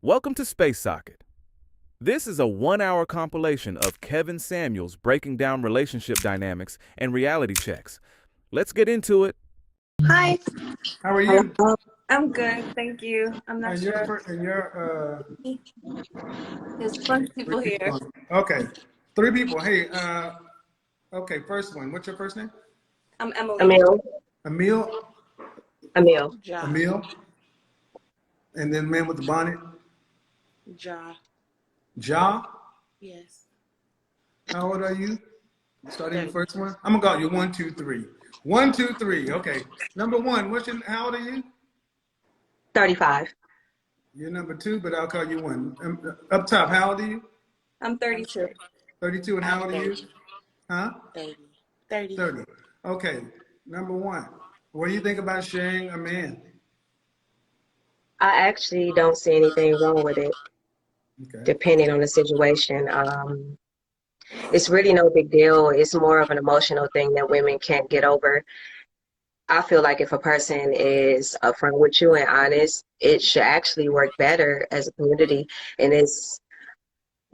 Welcome to Space Socket. This is a 1-hour compilation of Kevin Samuels breaking down relationship dynamics and reality checks. Let's get into it. Hi, How are you? I'm good, thank you. I'm not And sure. There's a bunch of people three here. people. Okay, three people. Hey, okay, first one. What's your first name? I'm Emily. Emil. Emil. Emil. Ja. Emil. And then man with the bonnet. Ja. Ja. Yes. How old are you? Starting the 30. first one. I'm gonna call you 1, 2, 3. 1, 2, 3. Okay. Number one. How old are you? 35. You're number two, but I'll call you one. Up top. How old are you? I'm I'm 32. sure. 32. And how I'm old are you? 30. Huh? 30. 30. 30. Okay. Number one. What do you think about sharing a man? I actually don't see anything wrong with it, Okay. depending on the situation. It's really no big deal. It's more of an emotional thing that women can't get over. I feel like if a person is upfront with you and honest, it should actually work better as a community. And it's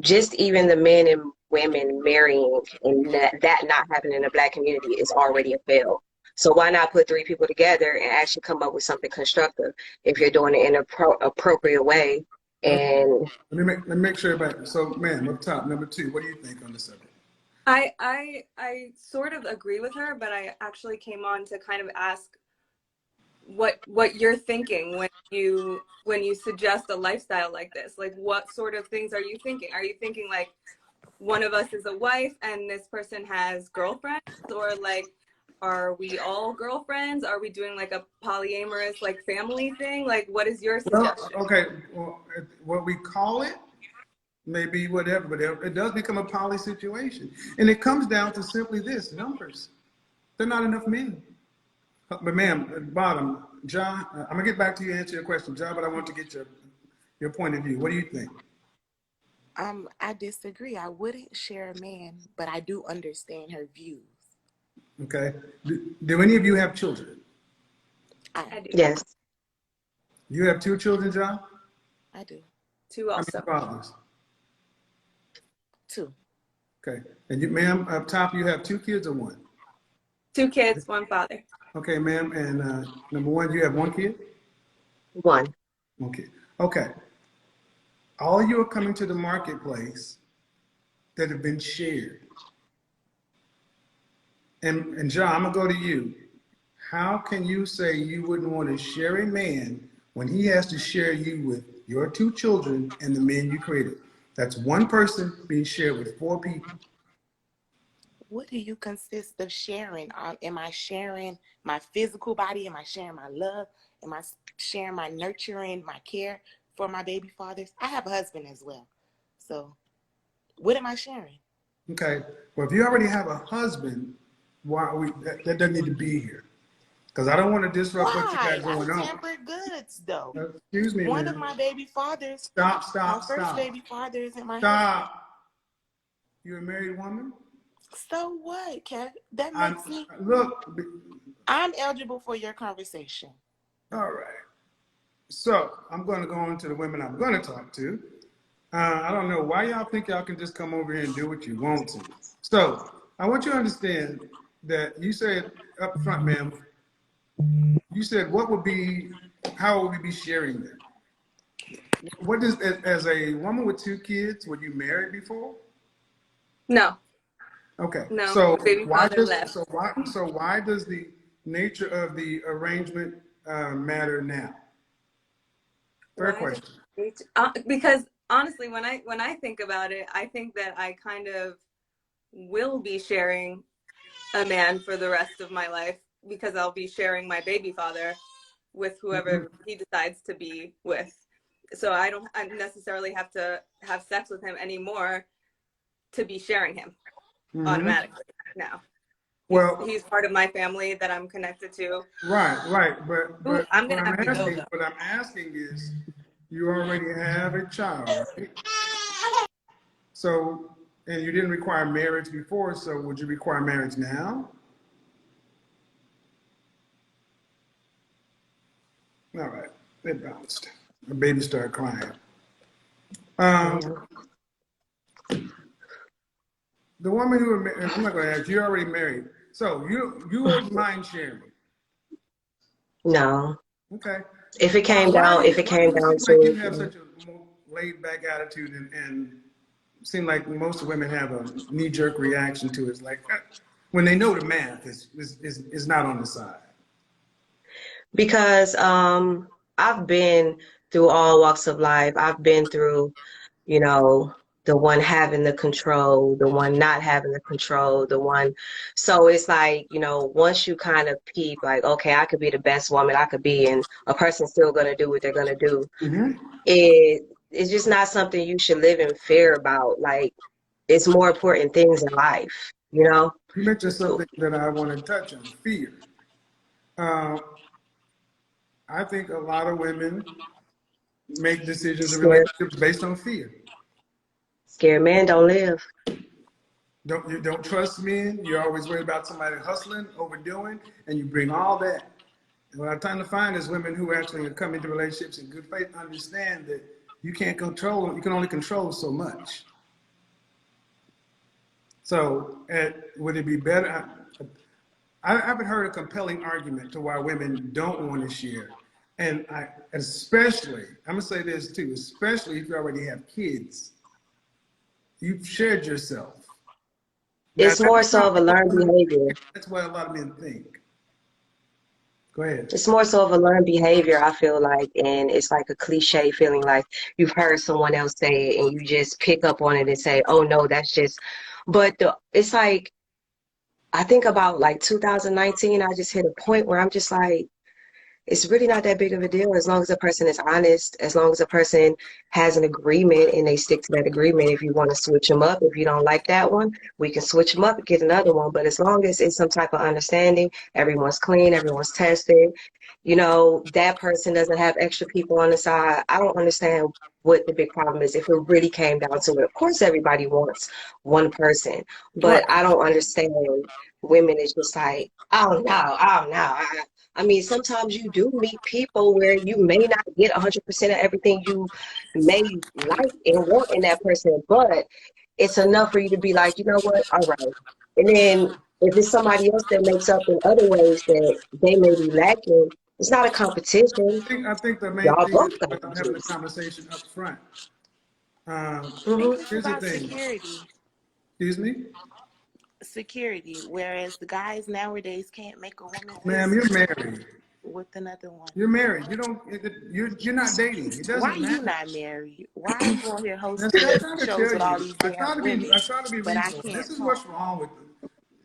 just even the men and women marrying and that not happening in the Black community is already a fail. So why not put three people together and actually come up with something constructive if you're doing it in an appropriate way? Okay. And Let me make sure about it. So, ma'am, up top, number two, what do you think on the subject? I sort of agree with her, but I actually came on to kind of ask what you're thinking when you suggest a lifestyle like this. Like, what sort of things are you thinking? Are you thinking like one of us is a wife and this person has girlfriends, or like, are we all girlfriends? Are we doing like a polyamorous like family thing? Like, what is your Well, suggestion? okay, well, what we call it may be whatever, but it does become a poly situation. And it comes down to simply this, numbers. There are not enough men. But ma'am, at the bottom, John, I'm gonna get back to you and answer your question, John, but I want to get your point of view. What do you think? I disagree. I wouldn't share a man, but I do understand her views. Okay. Do any of you have children? I do. yes, You have two children, John? I do. Two How also. many fathers? 2. Okay. And you, ma'am, up top, you have two kids or one? Two kids, one father. Okay, ma'am. And number one, you have one kid? one. Okay. Okay. All you are coming to the marketplace that have been shared. And John, I'm gonna go to you. How can you say you wouldn't want to share a man when he has to share you with your two children and the men you created? That's one person being shared with four people. What do you consist of sharing? Am I sharing my physical body? Am I sharing my love? Am I sharing my nurturing, my care for my baby fathers? I have a husband as well. So what am I sharing? Okay. Well, if you already have a husband, why are we? That doesn't need to be here. Because I don't want to disrupt what you Why? got I'm going on. tempered goods, though. Excuse me, One of man. my baby fathers, Stop, my stop, first stop. baby father isn't my husband. Stop. You're a married woman? So what, Kev? That I'm, makes me, look, I'm eligible for your conversation. all right. So I'm going to go on to the women I'm going to talk to. I don't know why y'all think y'all can just come over here and do what you want to. So I want you to understand that you said up front, ma'am, you said how would we be sharing that? What does, as a woman with two kids, were you married before? No, Okay, no, so baby father left. why does the nature of the arrangement matter now? Fair Why question. did because honestly, when I think about it, I think that I kind of will be sharing a man for the rest of my life because I'll be sharing my baby father with Mhm. whoever he decides to be with. So I necessarily have to have sex with him anymore to be sharing him Mhm. automatically now. Well, He's part of my family that I'm connected to. right. Ooh, But I'm gonna have to go though. what I'm asking is, you already have a child, right? So, and you didn't require marriage before, so would you require marriage now? All right, it bounced. The baby started crying. Um, Yeah. the woman who, I'm not going to ask, you're already married. So you wouldn't mind sharing. No. Okay. If it came Why down, do if you, it why do came you down seem like to you it, have such a more laid back attitude and seem like most women have a knee jerk reaction to it? It's like when they know the math is not on the side. because I've been through all walks of life. I've been through, you know, the one having the control, the one not having the control, the one. So it's like, once you kind of peep, like, okay, I could be the best woman I could be, and a person's still gonna do what they're gonna do. Mm-hmm. It's just not something you should live in fear about. Like, it's more important things in life, you know? You mentioned something that I want to touch on, fear. Uh, I think a lot of women make decisions in Scared, relationships based on fear. scared men don't live. You don't trust men. You're always worried about somebody hustling, overdoing, and you bring all that. And what I'm trying to find is women who actually come into relationships in good faith understand that you can't control. You can only control so much. So, would it be better? I haven't heard a compelling argument to why women don't want to share. And especially, I'm going to say this too, especially if you already have kids, you've shared yourself. Now, It's that's more so not of a all learned women behavior. think. That's what a lot of men think. Go ahead. It's more so of a learned behavior, I feel like, and it's like a cliche feeling like you've heard someone else say it and you just pick up on it and say, oh no, that's just, but it's like, I think about like 2019, I just hit a point where I'm just like, it's really not that big of a deal as long as a person is honest, as long as a person has an agreement and they stick to that agreement. If you want to switch them up, if you don't like that one, we can switch them up and get another one. But as long as it's some type of understanding, everyone's clean, everyone's tested, that person doesn't have extra people on the side. I don't understand what the big problem is if it really came down to it. Of course, everybody wants one person, but Right. I don't understand women. It's just like, oh no, oh no. I mean, sometimes you do meet people where you may not get 100% of everything you may like and want in that person, but it's enough for you to be like, you know what, all right. And then if it's somebody else that makes up in other ways that they may be lacking, it's not a competition. I think the main Y'all thing both is got about having the juice. conversation up front. I think Hmm. it's Here's the about thing. security. Excuse me? Security. Whereas the guys nowadays can't make a woman feel Ma'am, you're secure married. with another one. You're married. You don't. You're not dating. It Why doesn't you matter. not married? Why are you on here That's hosting what I'm trying to shows tell with all you. these damn women, I try to be but I reasonable. This can't is what's talk? wrong with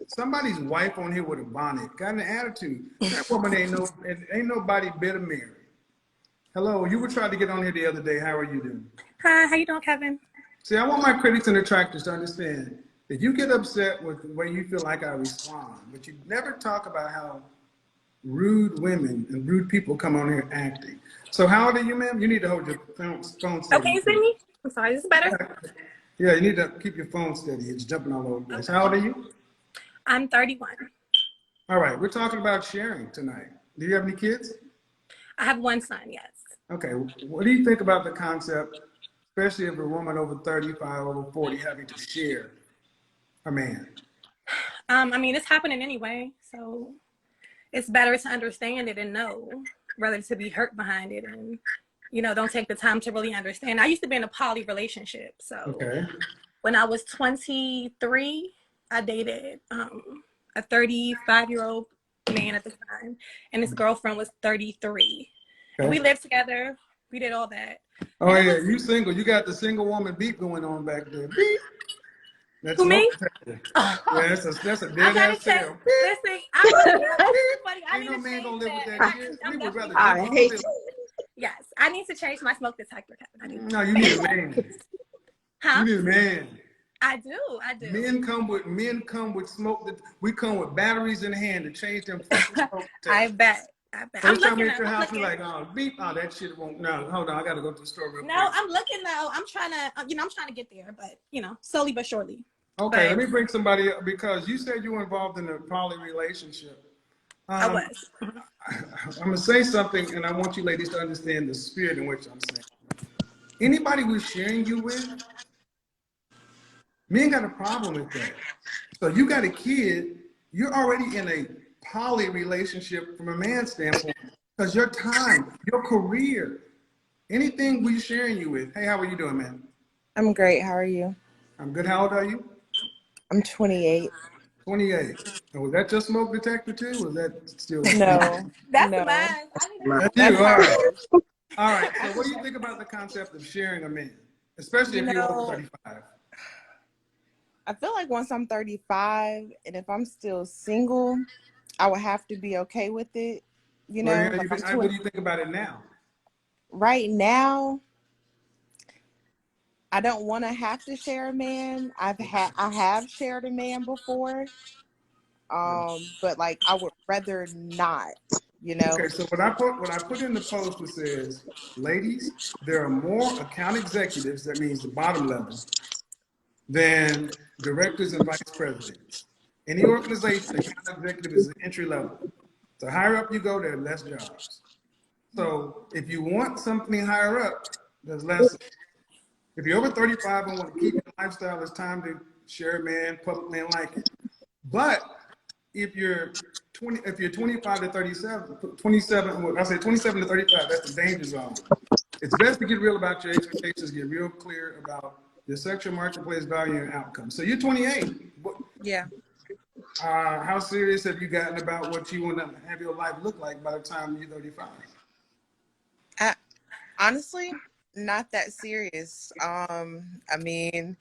somebody's wife on here with a bonnet. Got an attitude. That woman ain't nobody better married. Hello, you were trying to get on here the other day. How are you doing? Hi, how you doing, Kevin? See, I want my critics and detractors to understand that you get upset with the way you feel like I respond, but you never talk about how rude women and rude people come on here acting. So how old are you, ma'am? You need to hold your phone Oh, can steady. you see me? I'm sorry, this is better. Yeah, you need to keep your phone steady. It's jumping all over the place. How old are you? I'm 31. All right, we're talking about sharing tonight. Do you have any kids? I have one son, yes. Okay, what do you think about the concept, especially if a woman over 35, over 40, having to share a man? I mean, it's happening anyway, so it's better to understand it and know rather to be hurt behind it and, don't take the time to really understand. I used to be in a poly relationship, so Okay. when I was 23, I dated a 35-year-old man at the time, and his girlfriend was 33. And we Okay. lived together. We did all that. Oh And it yeah, was, you single. You got the single woman beat going on back there. Beep. That's who, smoke me? detector. Oh, Yeah, that's a I dead gotta ass change. sale. Beep. Listen, I really am. This is Beep. funny. I Ain't need no to man change gonna live with that. that shit. We I'm would definitely rather gonna jump I change. all hate day. it. Yes, I need to change my smoke detector, Kevin. I do. No, you need a man. You Huh? need a man. I do. I do. Men come with smoke. We come with batteries in hand to change them fucking smoke I detectors. bet. I bet. I'm First time we looking at up. your I'm house, we're looking. like, oh beep, oh that shit won't. No, hold on, I gotta go to the store real No, quick. I'm looking though. I'm trying to, I'm trying to get there, but slowly but surely. Okay, let But me bring somebody up because you said you were involved in a poly relationship. I Um, was. I'm gonna say something, and I want you ladies to understand the spirit in which I'm saying. Anybody we're sharing you with, men got a problem with that. So you got a kid, you're already in a poly relationship from a man's standpoint because your time, your career, anything we're sharing you with. Hey, how are you doing, man? I'm great. How are you? I'm good. How old are you? I'm 28. 28. And was that your smoke detector too? Was that still me? No, That's no, mine. I need to That's you. that's All right. hers. All right. So what do you think about the concept of sharing a man, especially You if you're over know, 35? I feel like once I'm 35 and if I'm still single, I would have to be okay with it. You Well, know, yeah, like I'm what 20. do you think about it now? Right now, I don't want to have to share a man. I have shared a man before. But like I would rather not, you know. Okay, so what I put in the post that says, ladies, there are more account executives, that means the bottom level, than directors and vice presidents. Any organization, account executive is the entry level. The higher up you go, there are less jobs. So if you want something higher up, there's less. If you're over 35 and want to keep your lifestyle, it's time to share a man publicly and like it. But if you're 25 to 37, 27, I say 27 to 35, that's the danger zone. It's best to get real about your expectations, get real clear about your sexual marketplace value and outcome. So you're 28. Yeah. How serious have you gotten about what you want to have your life look like by the time you're 35? I, honestly, not that serious. I mean,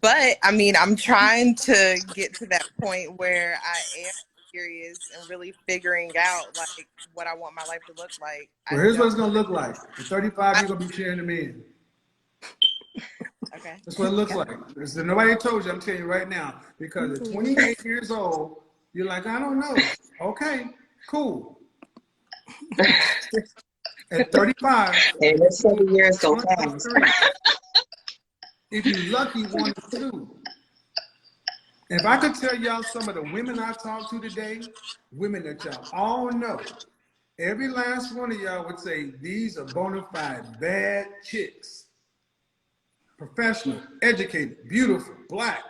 but I mean, I'm trying to get to that point where I am serious and really figuring out like what I want my life to look like. Well, here's what it's going to look like. At 35, you're going to be sharing the men. Okay. That's what it looks Yeah. like. So nobody told you, I'm telling you right now. Because at 28 years old, you're like, I don't know. Okay, cool. At 35, And you're those doing 7 years go one of fast. three. If you lucky, one of two. If I could tell y'all some of the women I talked to today, women that y'all all know, every last one of y'all would say these are bona fide bad chicks. Professional, educated, beautiful, black.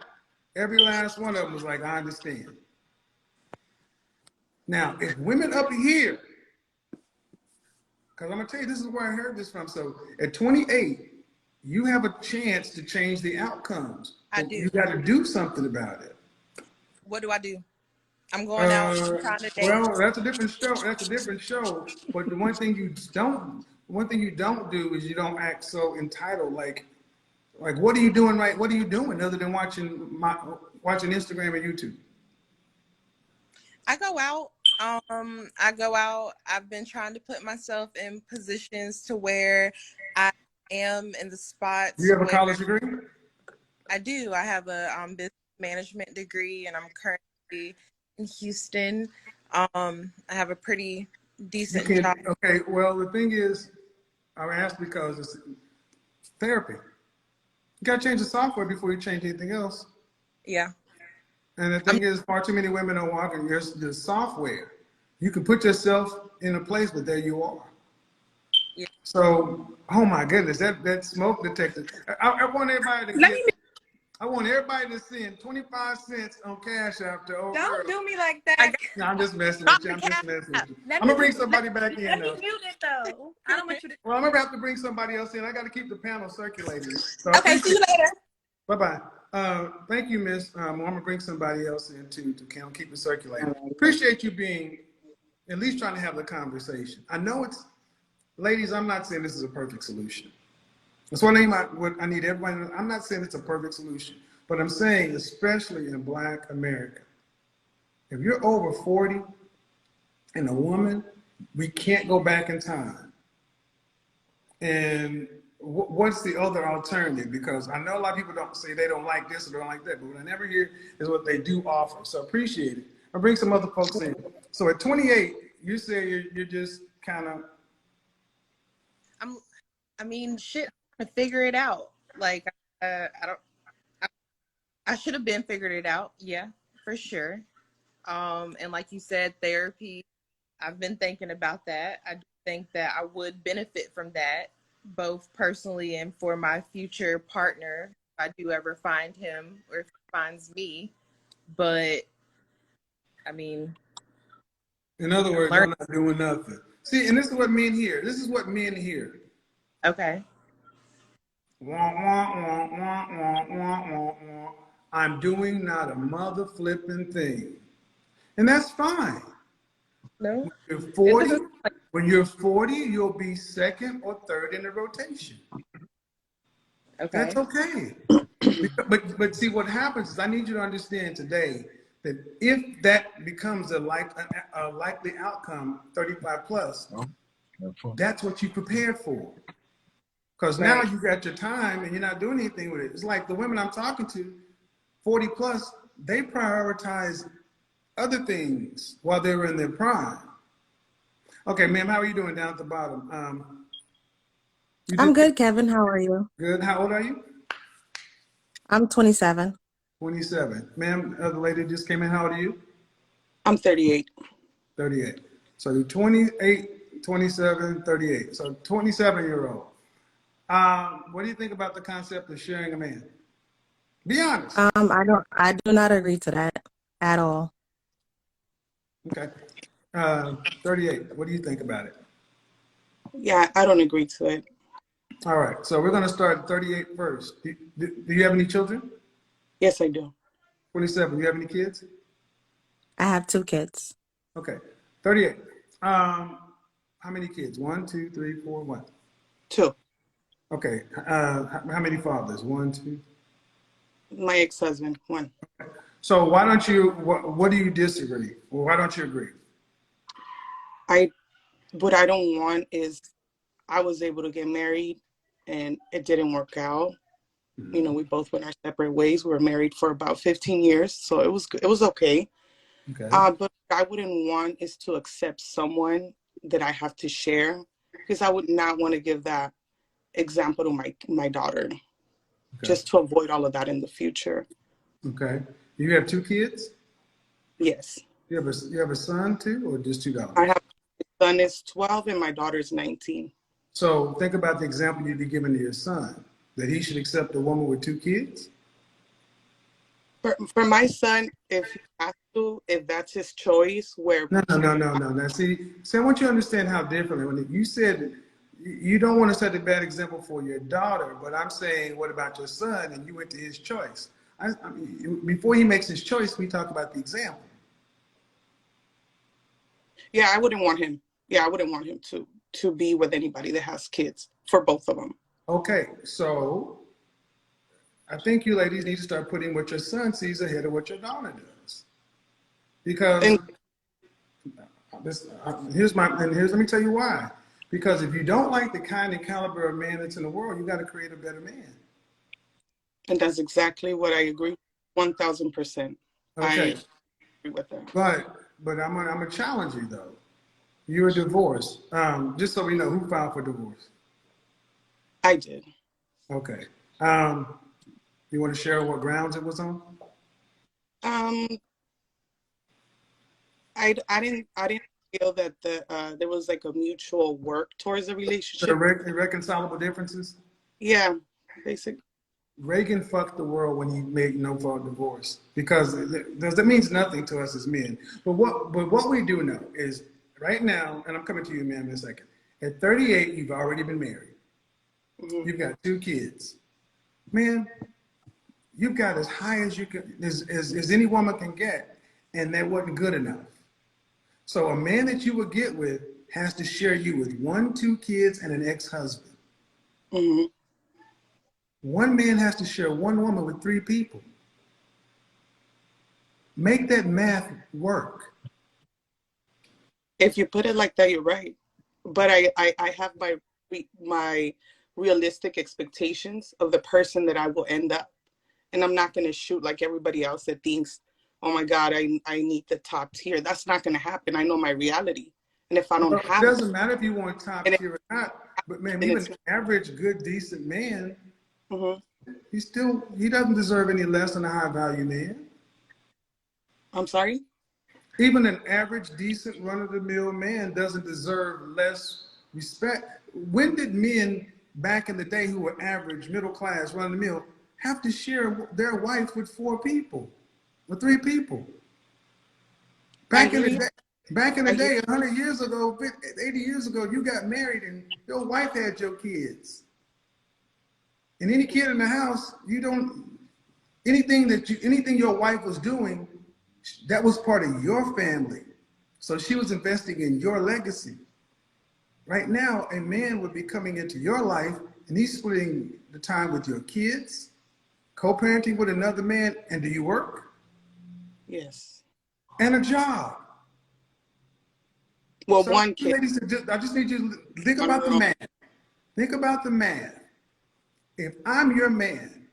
Every last one of them was like, I understand. Now, if women up here, because I'm gonna tell you, this is where I heard this from. So at 28, you have a chance to change the outcomes. I But you do. got to do something about it. What do I do? I'm going out. I'm trying to date. Well, that's a different show. That's a different show. But the one thing you don't do is you don't act so entitled. Like what are you doing right? What are you doing other than watching Instagram and YouTube? I go out. I go out. I've been trying to put myself in positions to where I am in the Do you spots have a where college degree? I do. I have a business management degree, and I'm currently in Houston. I have a pretty You decent can't. job. Okay. Well, the thing is, I asked because it's therapy. You got to change the software before you change anything else. Yeah. And the thing is, far too many women are walking the software. You can put yourself in a place, but there you are. Yeah. So, oh my goodness, that smoke detector. I want everybody to let get. me I want everybody to send 25 cents on Cash App to old girl. don't do me like I that. got No, I'm just messing drop with you. the I'm just cat. messing with you. Let I'm me gonna bring mute, somebody back in let me though. mute it though. I don't want you to. Well, I'm gonna have to bring somebody else in. I got to keep the panel circulating. So I Okay, see appreciate. you later. Bye bye. Thank you, Miss. I'm gonna bring somebody else in too to keep it circulating. Appreciate you being at least trying to have the conversation. I know it's, ladies. I'm not saying this is a perfect solution. That's what I need everybody. I'm not saying it's a perfect solution, but I'm saying, especially in Black America, if you're over 40 and a woman, we can't go back in time. And what's the other alternative? Because I know a lot of people don't say they don't like this or don't like that, but what I never hear is what they do offer. So appreciate it. I'll bring some other folks in. So at 28, you say you're just kind of. I mean, shit, to figure it out. Like, I don't. I should have been figured it out. Yeah, for sure. And like you said, therapy. I've been thinking about that. I do think that I would benefit from that. both personally and for my future partner, if I do ever find him or if he finds me. But I mean, In other words, learn. y'all not doing nothing. See, and this is what men hear. This is what men hear. Okay. Wah, wah, wah, wah, wah, wah, wah, wah. I'm doing not a mother flipping thing. And that's fine. No, You're it 40, doesn't. when you're 40, you'll be second or third in the rotation. That's Okay. okay. But see, what happens is I need you to understand today that if that becomes a likely outcome, 35 plus, that's what you prepared for. Because now Right. you got your time and you're not doing anything with it. It's like the women I'm talking to, 40 plus, they prioritize other things while they were in their prime. Okay, ma'am, how are you doing down at the bottom? You I'm just good, Kevin. How are you? good. How old are you? I'm 27. 27. Ma'am, the lady just came in. How old are you? I'm 38. 38. So you're 28, 27, 38. So 27-year-old. What do you think about the concept of sharing a man? Be honest. I do not agree to that at all. Okay. 38. What do you think about it? Yeah, I don't agree to it. All right. So we're going to start at 38 first. Do you have any children? Yes, I do. 27. Do you have any kids? I have 2 kids. Okay. 38. How many kids? 1, 2, 3, 4, 1. 2. Okay. How many fathers? 1, 2. My ex-husband, 1. So why don't you? What do you disagree? Or why don't you agree? What I don't want is I was able to get married and it didn't work out. You know, we both went our separate ways. We were married for about 15 years, so it was okay. Okay. But what I wouldn't want is to accept someone that I have to share, because I would not want to give that example to my daughter, Okay. just to avoid all of that in the future. Okay. You have 2 kids? Yes. You have a son too, or just 2 I daughters? have my son is 12 and my daughter is 19. So think about the example you'd be giving to your son, that he should accept a woman with 2 kids? For my son, if he has to, if that's his choice, where No. Now, see, I want you to understand how differently. When you said you don't want to set a bad example for your daughter, but I'm saying, what about your son? And you went to his choice. I mean, before he makes his choice, we talk about the example. yeah, I wouldn't want him. Yeah, I wouldn't want him to be with anybody that has kids, for both of them. Okay, so I think you ladies need to start putting what your son sees ahead of what your daughter does. Because And let me tell you why. Because if you don't like the kind and caliber of man that's in the world, you got to create a better man. that's exactly what I agree 1000%. Okay, I agree with that. but I'm gonna challenge you though. You're divorced. Just so we know, who filed for divorce? I did. Okay. You want to share what grounds it was on? Um, I didn't feel that there was like a mutual work towards the relationship. Irreconcilable differences? Yeah, basically. Reagan fucked the world when he made no fault divorce because that means nothing to us as men. But what we do know is right now, and I'm coming to you, ma'am, in a second. At 38, you've already been married. Mm-hmm. You've got 2 kids. Man, you've got as high as you can, as any woman can get, and that wasn't good enough. So a man that you would get with has to share you with 1, 2 kids, and an ex-husband. Mm-hmm. One man has to share 1 woman with 3 people. Make that math work. If you put it like that, you're right. But I have my realistic expectations of the person that I will end up. And I'm not going to shoot like everybody else that thinks, oh my God, I need the top tier. That's not going to happen. I know my reality. And if I don't Well, it have doesn't that, matter if you want top and, tier or not, but man, and even it's, an average, good, decent man, mm-hmm. he doesn't deserve any less than a high value man. I'm sorry? Even an average, decent, run of the mill man doesn't deserve less respect. When did men back in the day who were average, middle class, run the mill, have to share their wife with 4 people or 3 people. I Back in hear the you. day, back in the I hear day, 100 years ago, 80 years ago, you got married and your wife had your kids. And any kid in the house, you don't, anything your wife was doing, that was part of your family. So she was investing in your legacy. Right now, a man would be coming into your life and he's splitting the time with your kids, co-parenting with another man, and do you work? yes. And a job. Well, So, one kid. ladies, I just need you to think One about the girl. math. Think about the math. If I'm your man,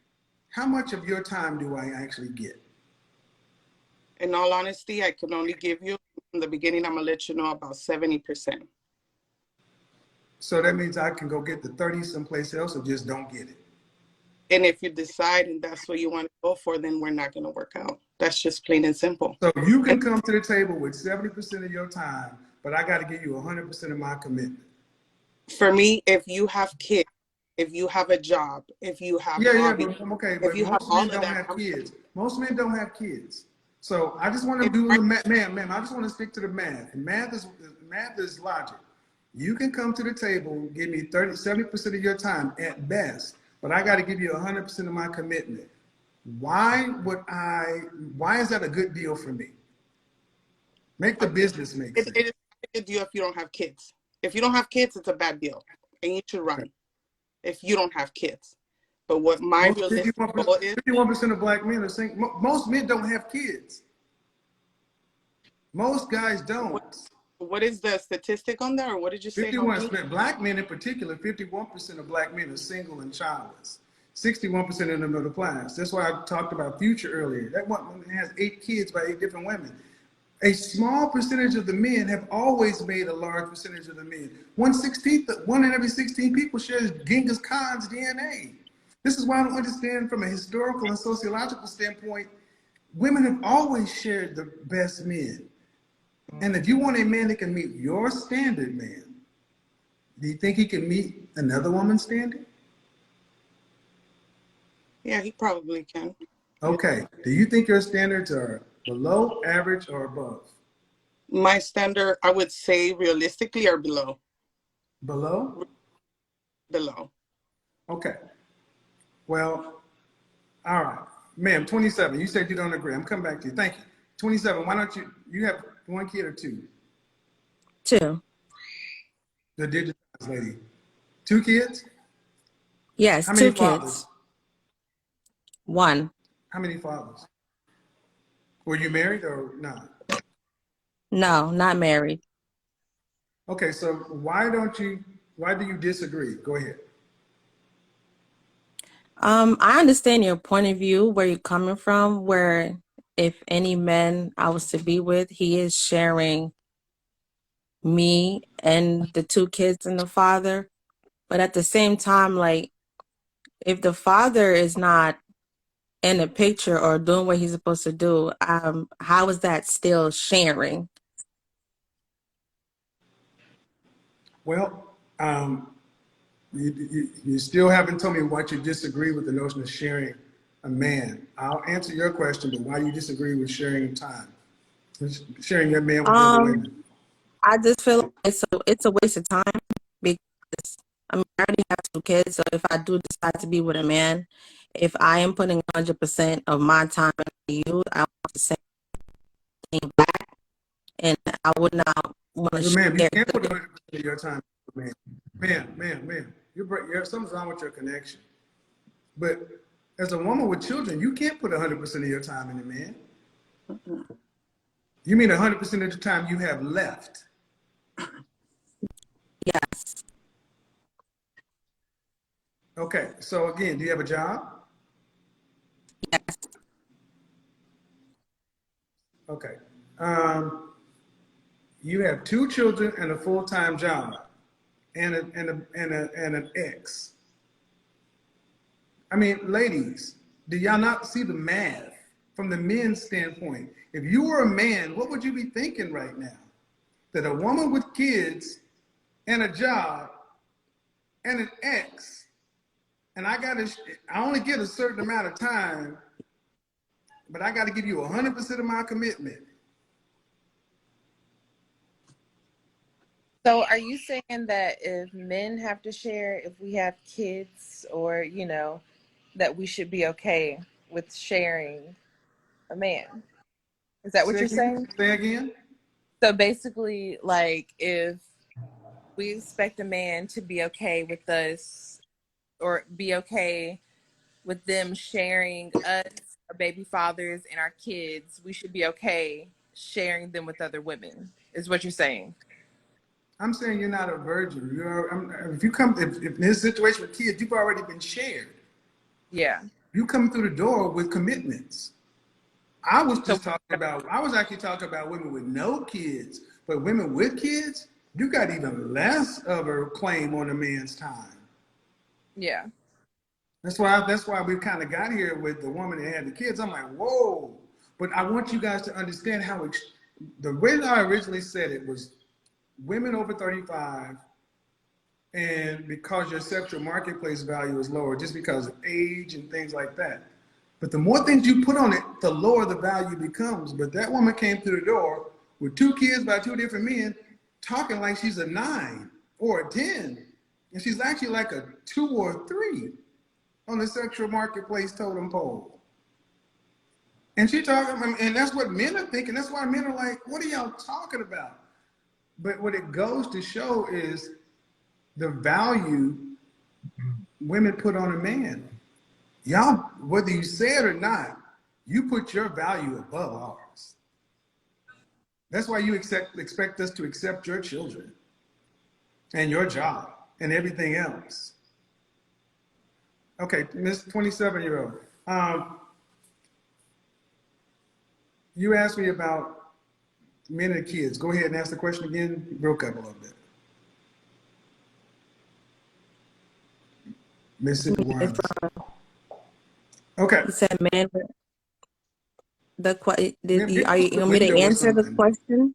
how much of your time do I actually get? In all honesty, I can only give you, in the beginning, I'm going to let you know about 70%. So that means I can go get the 30 someplace else or just don't get it. And if you decide and that's what you want to go for, then we're not going to work out. That's just plain and simple. So you can And come to the table with 70% of your time, but I got to give you 100% of my commitment. for me, if you have kids, if you have a job, if you have Yeah, hobbies, but okay, if but you have most all men of don't that, have kids. Most men don't have kids. So I just want to if, do the math, ma'am, I just want to stick to the math. And math is logic. You can come to the table and give me 70% of your time at best, but I got to give you 100% of my commitment. Why is that a good deal for me? Make the business make it sense. is a good deal if you don't have kids. If you don't have kids, it's a bad deal, and you should run if you don't have kids. But what my Most realistic goal is, 51% of black men are single. Most men don't have kids. Most guys what, don't. what is the statistic on that, or what did you say? How 51, many? black men in particular, 51% of black men are single and childless. 61% in the middle class. That's why I talked about Future earlier. That one has 8 kids by 8 different women. A small percentage of the men have always made a large percentage of the men. 1/16, one in every 16 people shares Genghis Khan's DNA. This is why I don't understand from a historical and sociological standpoint, women have always shared the best men. And if you want a man that can meet your standard, man, do you think he can meet another woman's standard? Yeah, he probably can. Okay. Do you think your standards are below, average, or above? My standard, I would say, realistically, are below. Below? Below. Okay. Well, all right. Ma'am, 27. You said you don't agree. I'm coming back to you. Thank you. 27. Why don't you have 1 kid or 2? 2. The digitized lady. 2 kids? Yes, How many 2 fathers? kids. 1. How many fathers? Were you married or not? No, not married. Okay, so why do you disagree? Go ahead. I understand your point of view, where you're coming from, where if any man I was to be with, he is sharing me and the 2 kids and the father. But at the same time, like, if the father is not in the picture or doing what he's supposed to do, how is that still sharing? Well, you still haven't told me what you disagree with the notion of sharing a man. I'll answer your question, but why you disagree with sharing time, sharing your man with other Um, women? I just feel like it's a waste of time, because I mean, I already have 2 kids, so if I do decide to be with a man, if I am putting 100% of my time into you, I want the same thing back, and I would not want to Well, ma'am, you share. can't put 100% of your time with a man. Ma'am, something's wrong with your connection. But as a woman with children, you can't put 100% of your time in a man. You mean 100% of the time you have left. Yes, Okay, so again, do you have a job? yes, Okay. You have 2 children and a full-time job and an ex. I mean, ladies, do y'all not see the math from the men's standpoint? If you were a man, what would you be thinking right now? That a woman with kids and a job and an ex, and I only get a certain amount of time, but I got to give you 100% of my commitment. So are you saying that if men have to share, if we have kids, or, that we should be okay with sharing a man? Is that what Say you're again? saying? Say again? So basically, like, if we expect a man to be okay with us, or be okay with them sharing us, our baby fathers, and our kids, we should be okay sharing them with other women, is what you're saying? I'm saying you're not a virgin. If in this situation with kids, you've already been shared. Yeah. You come through the door with commitments. I was So actually talking about women with no kids, but women with kids, you got even less of a claim on a man's time. yeah. That's why we kind of got here with the woman that had the kids. I'm like, whoa. But I want you guys to understand the way that I originally said it was women over 35, and because your sexual marketplace value is lower, just because of age and things like that. But the more things you put on it, the lower the value becomes. But that woman came through the door with 2 kids by 2 different men, talking like she's a 9 or a 10. And she's actually like a 2 or a 3 on the sexual marketplace totem pole. And and that's what men are thinking. That's why men are like, what are y'all talking about? But what it goes to show is the value women put on a man. Y'all, whether you say it or not, you put your value above ours. That's why you expect us to accept your children and your job and everything else. Okay, Miss 27-year-old. You asked me about men and kids. Go ahead and ask the question again. You broke up a little bit. Mississippi If Wireless. Okay. you said man, Man, get are close you to the want me to window or answer the something. question?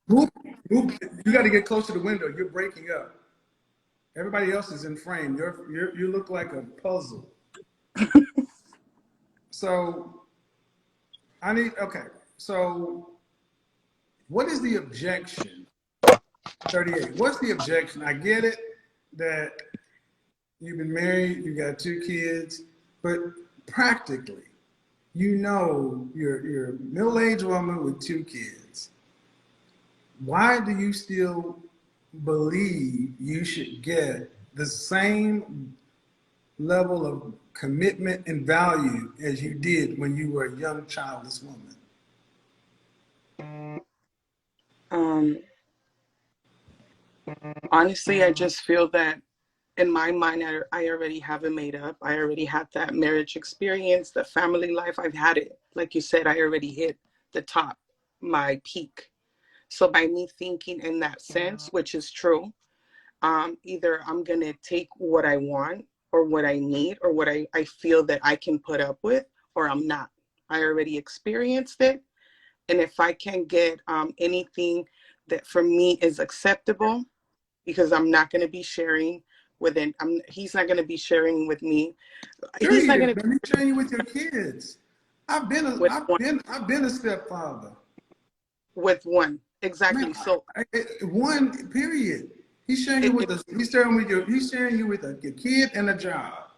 Move, you got to get close to the window. You're breaking up. Everybody else is in frame. You look like a puzzle. So okay. So what is the objection? 38. What's the objection? I get it that you've been married, you got 2 kids, but practically, you're a middle-aged woman with 2 kids. Why do you still believe you should get the same level of commitment and value as you did when you were a young childless woman? Honestly, I just feel that in my mind, I already have it made up. I already had that marriage experience, the family life. I've had it. Like you said, I already hit the top, my peak. So by me thinking in that sense, which is true, either I'm going to take what I want or what I need or what I feel that I can put up with, or I'm not. I already experienced it. And if I can get anything that for me is acceptable, because I'm not going to be sharing he's not going to be sharing with me. Sure He's he not is. going to Let me share you with your kids. I've been with one, a stepfather. with one. Man, Exactly. So one period. He's sharing you it, with he's sharing you with your kid and a job.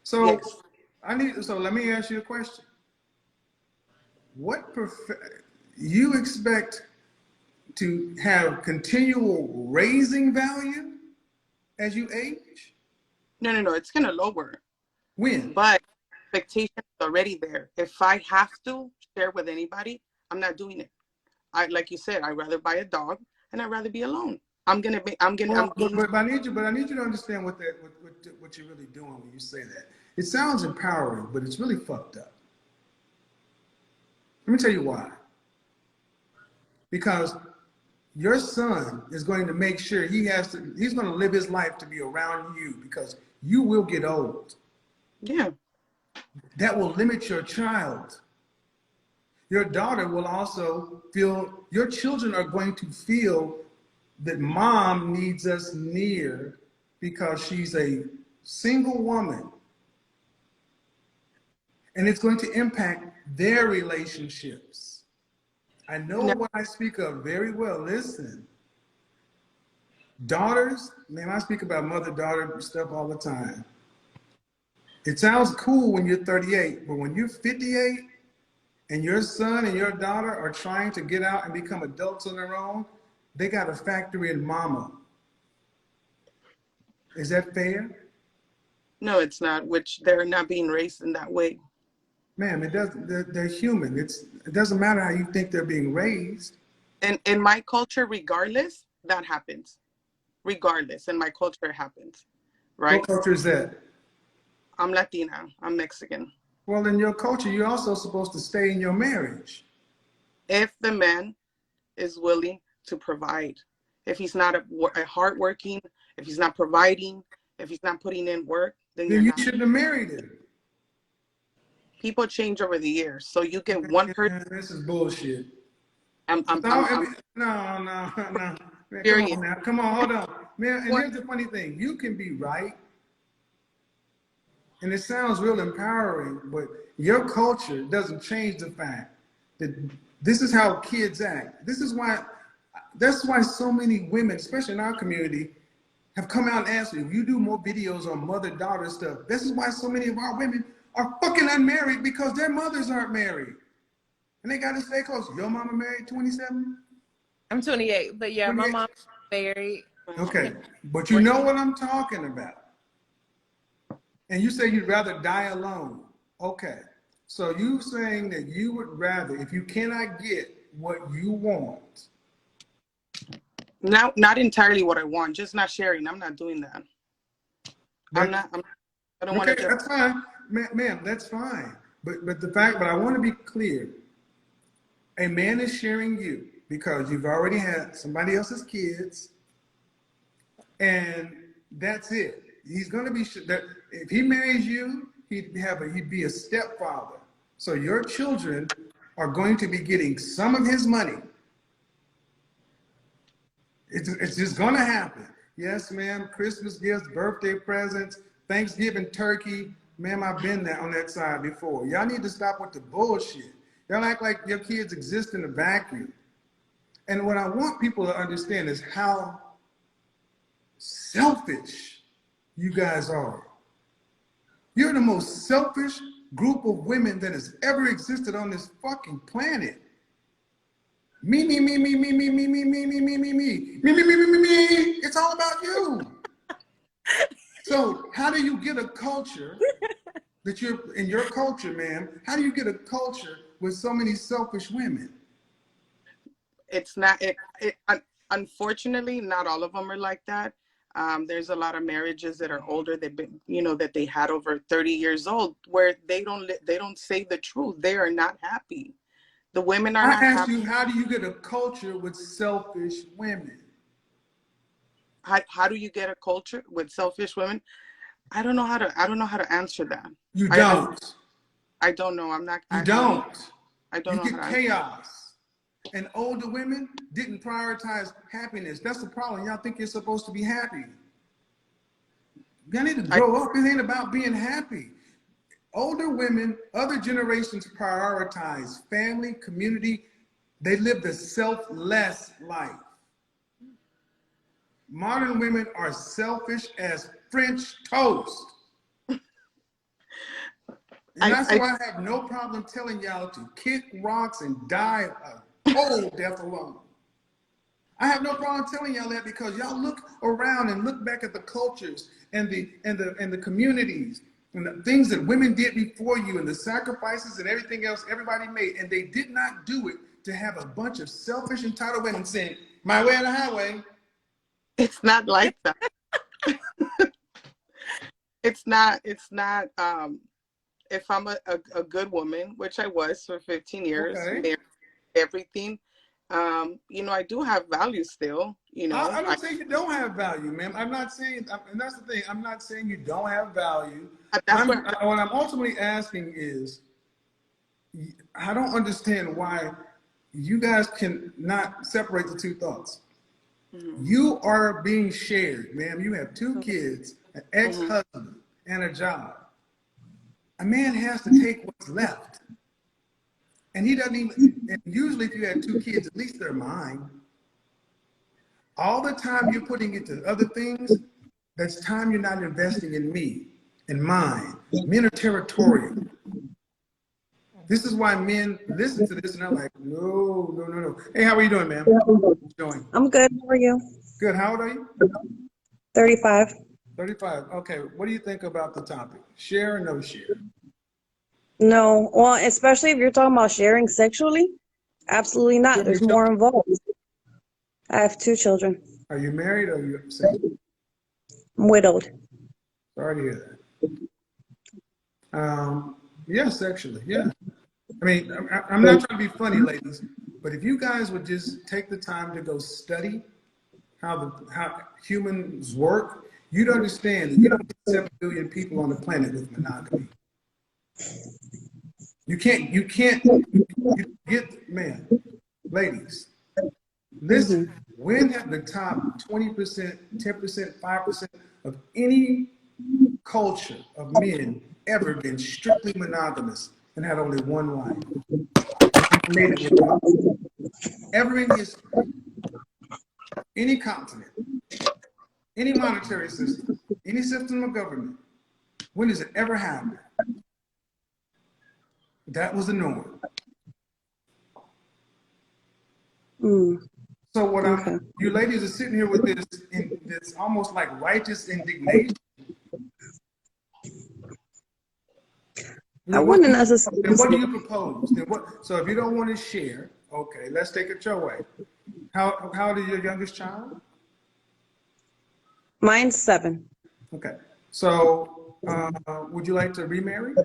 So yes. let me ask you a question. You expect to have continual raising value as you age? No. It's going to lower. When? But expectation is already there. If I have to share with anybody, I'm not doing it. Like you said, I'd rather buy a dog and I'd rather be alone. I'm Well, being, but I need you to understand what you're really doing when you say that. It sounds empowering, but it's really fucked up. Let me tell you why. Because your son is going to make sure he's going to live his life to be around you because you will get old. yeah. That will limit your child. Your daughter will also your children are going to feel that mom needs us near because she's a single woman. And it's going to impact their relationships. I know Now, what I speak of very well. Listen, daughters, man, I speak about mother-daughter stuff all the time. It sounds cool when you're 38, but when you're 58 and your son and your daughter are trying to get out and become adults on their own, they got to factor in mama. Is that fair? no, it's not, which they're not being raised in that way. Ma'am, it doesn't. They're human. It doesn't matter how you think they're being raised. And in my culture, regardless, that happens. Regardless, in my culture, it happens, right? What culture is that? I'm Latina. I'm Mexican. Well, in your culture, you're also supposed to stay in your marriage. If the man is willing to provide, if he's not a hardworking, if he's not providing, if he's not putting in work, then you're Then you not. shouldn't have married him. People change over the years, so you get one person. This is bullshit. I'm No, no, no. Man, come serious. on now. Come on, hold on. Man, and What? here's the funny thing. You can be right, and it sounds real empowering, but your culture doesn't change the fact that this is how kids act. That's why so many women, especially in our community, have come out and asked me, you do more videos on mother-daughter stuff. This is why so many of our women are fucking unmarried, because their mothers aren't married. And they got to stay close. Your mama married 27? I'm 28, but yeah, my 28? mom's married. Okay, but you know what I'm talking about. And you say you'd rather die alone. Okay, so you saying that you would rather, if you cannot get what you want. Now, not entirely what I want, just not sharing. I'm not doing that. I don't want Okay, to. that's fine. Ma'am, that's fine. But I want to be clear. A man is sharing you because you've already had somebody else's kids, and that's it. He's going to be that if he marries you, he'd be a stepfather. So your children are going to be getting some of his money. It's just going to happen. Yes, ma'am. Christmas gifts, birthday presents, Thanksgiving turkey. Ma'am, I've been there on that side before. Y'all need to stop with the bullshit. Y'all act like your kids exist in a vacuum. And what I want people to understand is how selfish you guys are. You're the most selfish group of women that has ever existed on this fucking planet. Me, me, me, me, me, me, me, me, me, me, me, me, me, me, me, me, me, me, me. It's all about you. So how do you get a culture that you're in your culture, ma'am? How do you get a culture with so many selfish women? It's not. Unfortunately, not all of them are like that. There's a lot of marriages that are older. They've been, that they had over 30 years old, where they don't say the truth. They are not happy. The women are not happy. I asked you, how do you get a culture with selfish women? How do you get a culture with selfish women? I don't know how to answer that. You don't. I don't know. I'm not. You don't. I don't know. You get chaos. And older women didn't prioritize happiness. That's the problem. Y'all think you're supposed to be happy. Y'all need to grow up. It ain't about being happy. Older women, other generations prioritize family, community. They live the selfless life. Modern women are selfish as French toast. And that's why I have no problem telling y'all to kick rocks and die a cold death alone. I have no problem telling y'all that, because y'all look around and look back at the cultures and the communities and the things that women did before you and the sacrifices and everything else everybody made, and they did not do it to have a bunch of selfish, entitled women saying, my way or the highway. It's not like that. It's not. If I'm a good woman, which I was for 15 years, Okay. Everything, I do have value still. I don't say you don't have value, ma'am. I'm not saying, and that's the thing, I'm not saying you don't have value. What I'm ultimately asking is, I don't understand why you guys can not separate the two thoughts. You are being shared, ma'am. You have 2 kids, an ex-husband, and a job. A man has to take what's left. And he doesn't even, and usually if you have 2 kids, at least they're mine. All the time you're putting into other things, that's time you're not investing in me, in mine. Men are territorial. This is why men listen to this and they're like, no, no, no, no. Hey, how are you doing, ma'am? How you doing? I'm good. How are you? Good. How old are you? 35. 35. Okay. What do you think about the topic? Share or no share? No, well, especially if you're talking about sharing sexually, absolutely not. There's more involved. I have 2 children. Are you married or are you single? I'm widowed. Sorry to hear that. Yeah, sexually. Yeah. I mean, I'm not trying to be funny, ladies, but if you guys would just take the time to go study how humans work, you'd understand that you don't get 7 billion people on the planet with monogamy. You get, man, ladies, listen, when have the top 20%, 10%, 5% of any culture of men ever been strictly monogamous and had only one wife? Made it with one. Ever in history, any continent, any monetary system, any system of government, when does it ever happen? That was the norm. So what you ladies are sitting here with this almost like righteous indignation. I wouldn't necessarily. Then what do you propose? So if you don't want to share, okay, let's take it your way. How old is your youngest child? Mine's 7. Okay. So would you like to remarry?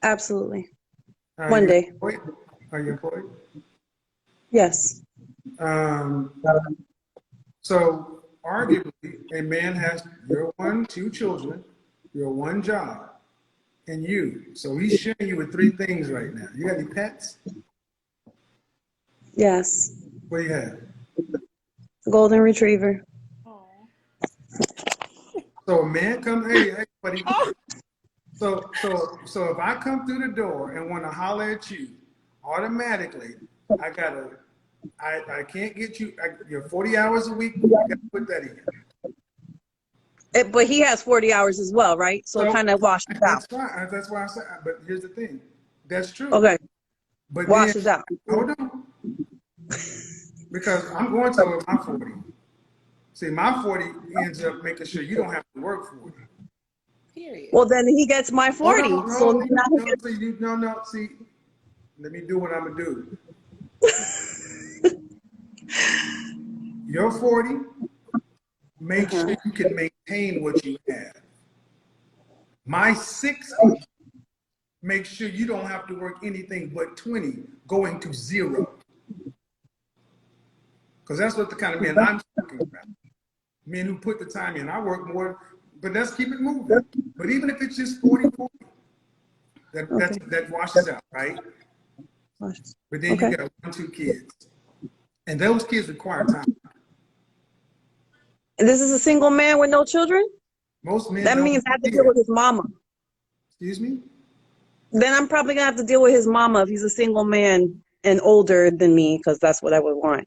Absolutely. One day. Are you employed? Yes. So arguably, a man has your 2 children, your 1 job, and you. So he's sharing you with 3 things right now. You got any pets? Yes. What do you have? Golden Retriever. So a man comes, hey, buddy. So if I come through the door and want to holler at you, automatically, I can't get you. You're 40 hours a week. You got to put that in. But he has 40 hours as well, right? So it kind of washes out. That's fine. That's why I said. But here's the thing. That's true. Okay. But washes out. Hold on. Because I'm going to my 40. See, my 40 ends up making sure you don't have to work 40. Period. Well, then he gets my 40. No, see, let me do what I'm gonna do. You're 40. Make sure you can maintain what you have. My 60. Make sure you don't have to work anything but 20, going to 0. Because that's what the kind of men I'm talking about. Men who put the time in. I work more, but let's keep it moving. But even if it's just 40, that washes out, right? But then you got 1, 2 kids. And those kids require time. And this is a single man with no children? Most men that means I have to deal with his mama. Excuse me? Then I'm probably going to have to deal with his mama if he's a single man and older than me, because that's what I would want.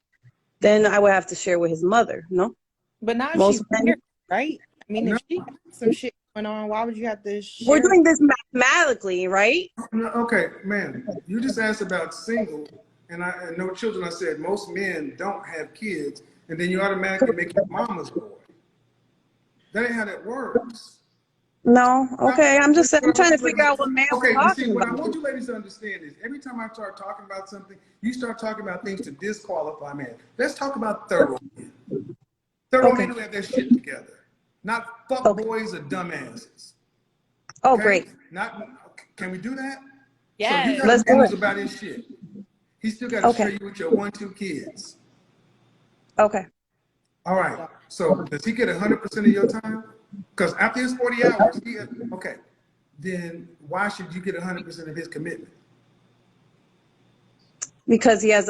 Then I would have to share with his mother, no? But now Most she's men, married, right? I mean, if she got some shit going on, why would you have to share? we're doing this mathematically, right? Okay, man, you just asked about single and no children. I said most men don't have kids, and then you automatically make your mama's boy. That ain't how that works. No, okay. I'm just saying, I'm trying to figure out what man we're talking what about. I want you ladies to understand is every time I start talking about something, you start talking about things to disqualify men. Let's talk about thorough men. Thorough men who have their shit together. Not fuck boys or dumbasses. Oh, Okay? great. Can we do that? Yes. So you got Let's a man do who's it. about his shit. He still got to share you with your 1, 2 kids. Okay. All right. So does he get 100% of your time? Because after his 40 hours, then why should you get 100% of his commitment? Because he has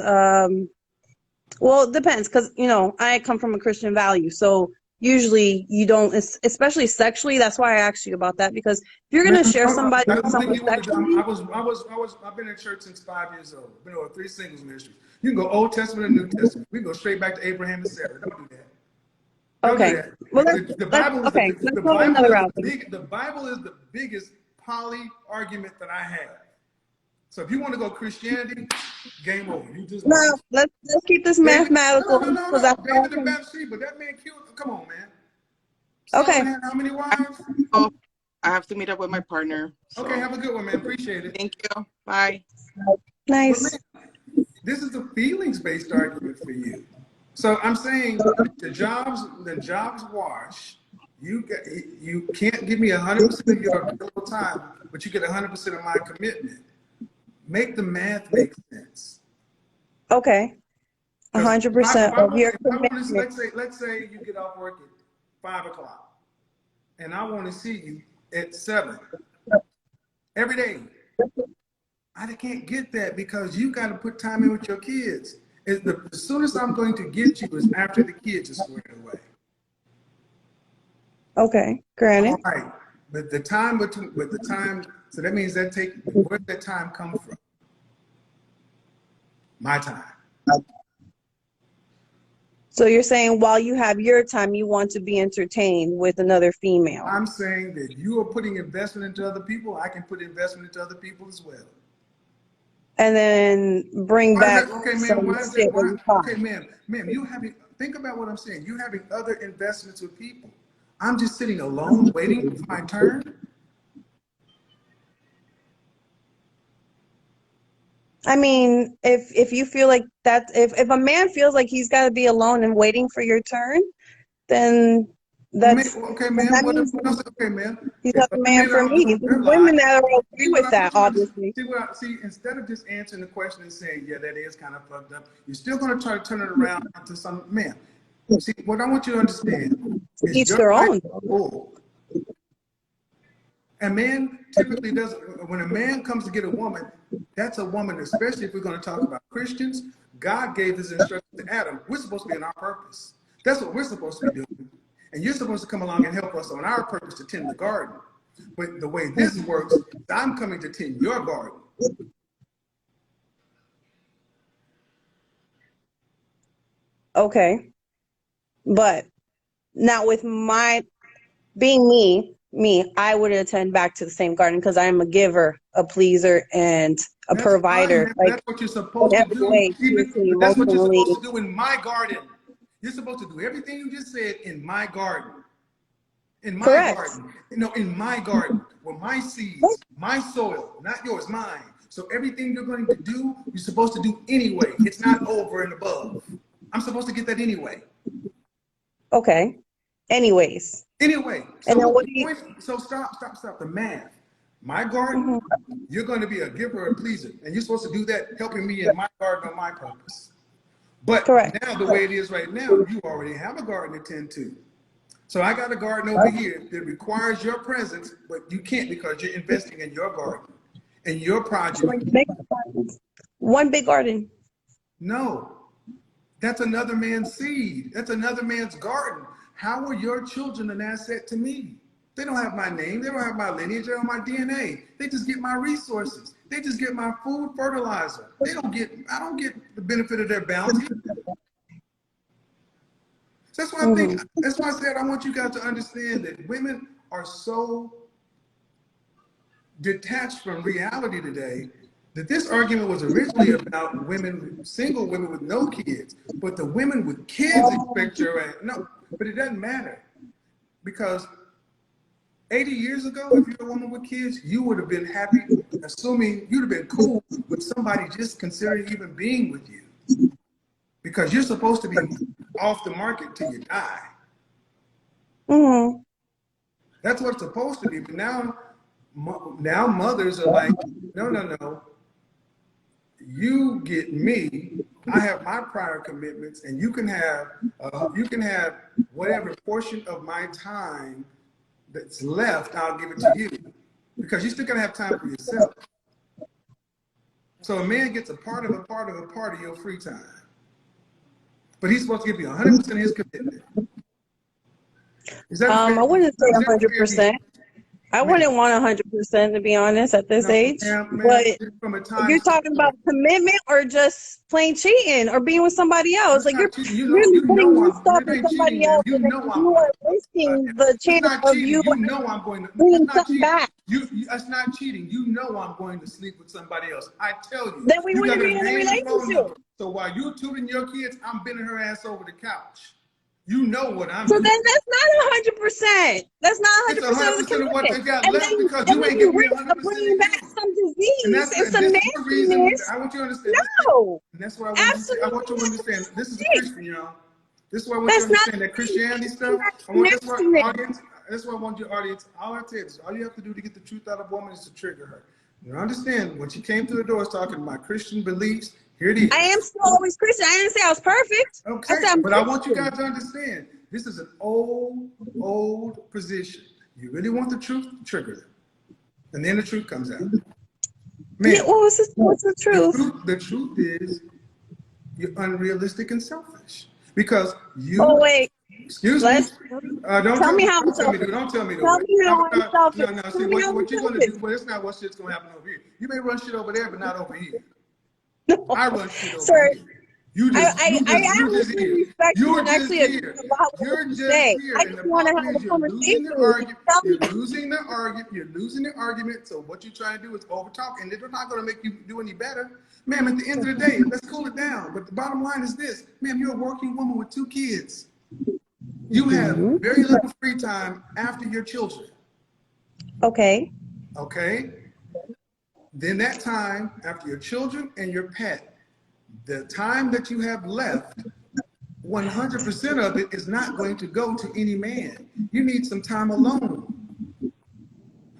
Well, it depends because, I come from a Christian value. So usually you don't, especially sexually. That's why I asked you about that, because if you're Man, going to share somebody I with don't think someone you want to. sexually, I've been in church since 5 years old. Been over 3 singles ministries. You can go Old Testament and New Testament. We can go straight back to Abraham and Sarah. Don't do that. Don't do okay. that. Well, The Bible is okay. Let's the go Bible another is route. the Bible is the biggest poly argument that I have. So if you want to go Christianity, game over. You just Now, lost. let's keep this David, mathematical because that's all I David and can. Bathsheba, that man killed. Come on, man. Solomon Okay. had how many I, wives? oh, I have to meet up with my partner. Okay, So have a good one, man. Appreciate it. thank you. Bye. But man, Nice. this is a feelings-based argument for you. So I'm saying the jobs wash. You can't give me 100% of your available time, but you get 100% of my commitment. Make the math make sense. Okay. Because if 100% of your I want to, commitment. let's say you get off work at 5 o'clock, and I want to see you at 7 every day. I can't get that because you got to put time in with your kids. The soonest I'm going to get you is after the kids are squared away. Okay. Granted. All right, but so that means where did that time come from? My time. So you're saying while you have your time, you want to be entertained with another female. I'm saying that you are putting investment into other people. I can put investment into other people as well. And then bring Why is back that okay, ma'am? some Why is that? shit when Why? you talk. Okay, ma'am, think about what I'm saying. You having other investments with people. I'm just sitting alone waiting for my turn. I mean, if you feel like that, if a man feels like he's got to be alone and waiting for your turn, then Okay, then ma'am. that means What else? Okay, ma'am. he's If not the other man men for are me. doing There's their women lives, that are okay see, but with I that, want you to obviously. see. Instead of just answering the question and saying, "Yeah, that is kind of fucked up," you're still going to try to turn it around to some man. See, what I want you to understand To is each your their life own. is full. A man typically does, when a man comes to get a woman, that's a woman, especially if we're going to talk about Christians. God gave his instructions to Adam. We're supposed to be in our purpose. That's what we're supposed to be doing. And you're supposed to come along and help us on our purpose to tend the garden. But the way this works, I'm coming to tend your garden. Okay. But now with my being me, I would attend back to the same garden because I am a giver, a pleaser, and a That's fine, provider, man. like That's what you're in supposed to every do. way, spiritually, But that's what you're supposed emotionally. to do in my garden. You're supposed to do everything you just said in my garden. In my Correct. garden, in my garden, where my seeds, my soil, not yours, mine. So everything you're going to do, you're supposed to do anyway. It's not over and above. I'm supposed to get that anyway. Okay. Anyways. Anyway, so And then what's what the do you, point? So stop the math. My garden, mhm. you're going to be a giver or pleaser, and you're supposed to do that, helping me in my garden on my purpose. But Correct. now, the way it is right now, you already have a garden to tend to. So I got a garden over here that requires your presence, but you can't because you're investing in your garden and your progeny. One big garden. No, that's another man's seed. That's another man's garden. How are your children an asset to me? They don't have my name. They don't have my lineage. They don't have my DNA. They just get my resources. They just get my food, fertilizer. I don't get the benefit of their bounty. So Hmm. that's why I said I want you guys to understand that women are so detached from reality today that this argument was originally about single women with no kids, but the women with kids expect no, but it doesn't matter because 80 years ago, if you're a woman with kids, you would have been happy, assuming you'd have been cool with somebody just considering even being with you because you're supposed to be off the market till you die. Hmm. That's what it's supposed to be. But now mothers are like, no. You get me. I have my prior commitments, and you can have whatever portion of my time that's left. I'll give it to you because you're still gonna have time for yourself. So a man gets a part of your free time. but he's supposed to give you 100% of his commitment. Is that fair? I wouldn't say Is that fair? 100%. I wouldn't want 100% to be honest at this No, age. ma'am, But from a time you're talking standpoint, about commitment or just plain cheating or being with somebody else. that's Like you're not cheating. really putting your stuff It in ain't cheating, somebody ma'am. else, You and then know I'm you going are to do risking it. the It's chance not of cheating. you You know I'm going to. bringing It's not something cheating. back. That's not cheating. You know I'm going to sleep with somebody else. I tell you. Then we You got wouldn't be her in a name and phone number. relationship. So while you're tutoring your kids, I'm bending her ass over the couch. You know what I'm So doing. then that's not 100%. That's not It's 100% of the 100% of what they commitment. got And left because then you ain't you giving me risk 100% of bringing back you. some And disease and some this is the reason nastiness. I want you to understand. No, And that's what I want you to say. I want you absolutely to understand. This is a not. Christian, y'all. This is what I want you to That's not understand. That Christianity stuff. That's what nastiness. audience. That's what I want your audience. All I tell you is all you have to do to get the truth out of a woman is to trigger her. You understand when she came through the doors talking about Christian beliefs. Here it I is. am still always Christian. I didn't say I was perfect. I Okay, said I'm but I want you Christian. guys to understand. This is an old position. You really want the truth, trigger them, and then the truth comes out. Yeah, Man, what's the truth? the truth is you're unrealistic and selfish because Oh you. wait, Excuse me. let's Don't tell tell me me. how I'm Don't tell me. selfish. Don't tell me to Tell wait. me how I'm selfish. No. Tell See me how I'm what you're gonna selfish. do. Well, it's not what shit's gonna happen over here. You may run shit over there, but not over here. I run shit over Sir, here. You I, just, I, I am here. listening respectfully You're and just actually agree here. with a lot of what You're you just say. here. I And just the want to problem have is a conversation with you. Tell me. You're losing the argument. You're losing the argument. So what you're trying to do is overtalk, and they're not going to make you do any better. Ma'am, at the end of the day, let's cool it down. But the bottom line is this. Ma'am, you're a working woman with 2 kids. You have very little free time after your children. Okay. Okay? Then that time after your children and your pet, the time that you have left, 100% of it is not going to go to any man. You need some time alone.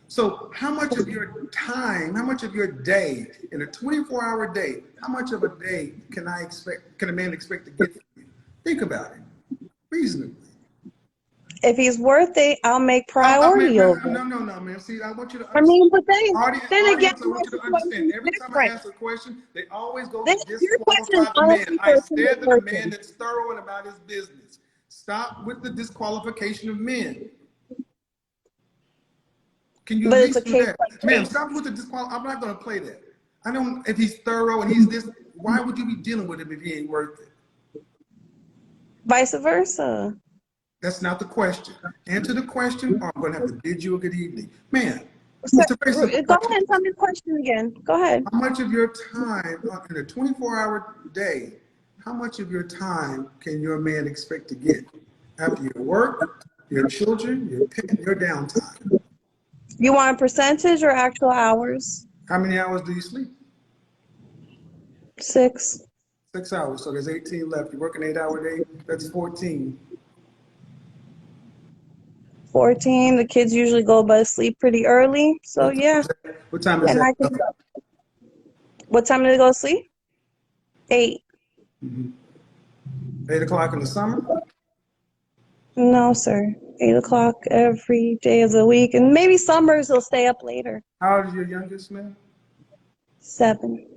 So how much of your time, how much of your day, in a 24-hour day, how much of a day can a man expect to get from you? Think about it, reasonably. If he's worth it, I'll make I mean, priority over. no, man. See, I want you to I understand. mean, but then again, Audience, I my want you to understand. situation is Every time I different. ask a question, they always go Then to your question is disqualify the man. honestly I for a single said that a man person. that's thorough and about his business. Stop with the disqualification of men. Can you at But it's a least do case that? by Ma'am, case. stop with the disqualification. I'm not going to play that. I don't, if he's thorough and he's this, why would you be dealing with him if he ain't worth it? Vice versa. That's not the question. Answer the question, or I'm going to have to bid you a good evening. Man, So, it's a very simple go ahead question. and tell me the question again. Go ahead. How much of your time in a 24-hour day, how much of your time can your man expect to get after your work, your children, your pet, your downtime? You want a percentage or actual hours? How many hours do you sleep? 6. 6 hours. So there's 18 left. You work an 8-hour day, that's 14. 14. The kids usually go to sleep pretty early. So What time yeah. is that? What time is And I can, that? what time do they go to sleep? 8. 8 o'clock in the summer? No, sir. 8 o'clock every day of the week. And maybe summers they'll stay up later. How old is your youngest, man? 7.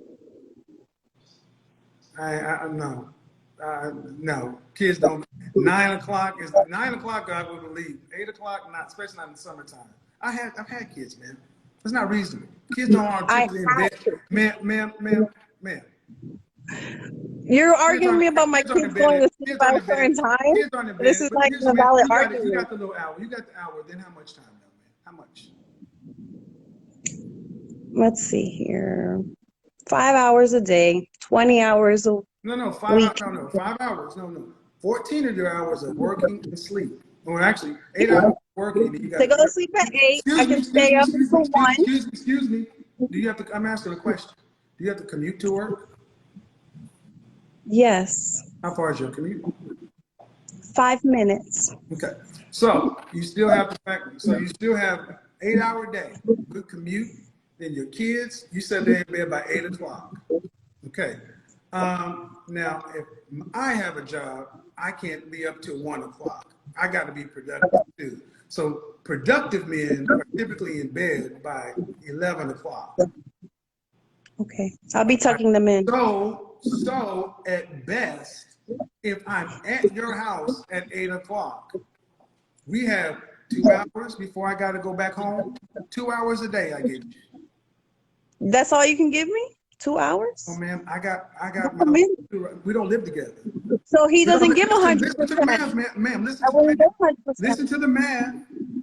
No. No. Kids don't. 9 o'clock is 9 o'clock. I would believe 8 o'clock, not especially not in the summertime. I've had kids, man. It's not reasonable. Kids don't want I typically in have bed. to. Ma'am. You're Kids arguing aren't, me about my kids aren't in kids going bed. to sleep Kids by aren't a in bed. certain time? Kids aren't in This bed. is But not here's even the a man. valid You argument. got the little hour. You got the hour. Then how much time now, man? How much? Let's see here. 5 hours a day, 20 hours a No, 5 week. hours. No, 5 hours. No. 14 of your hours are working and sleep. Well, actually, 8 hours working. And you got. They go to sleep at 8. I can stay up until 1. Excuse me. Do you have to? I'm asking a question. Do you have to commute to work? Yes. How far is your commute? 5 minutes. Okay. So you still have the fact. So you still have 8 hour day. Good commute. Then your kids. You said they're in bed by 8 o'clock. Okay. Now, if I have a job, I can't be up till 1 o'clock. I got to be productive too. So productive men are typically in bed by 11 o'clock. Okay. I'll be tucking them in. So at best, if I'm at your house at 8 o'clock, we have 2 hours before I got to go back home. 2 hours a day I give you. That's all you can give me? 2 Oh hours? man, I got I my. mean, We don't live together. so he We don't doesn't give listen to the 100%. math, ma'am. Listen I to the wouldn't math. give 100%. Listen to the math.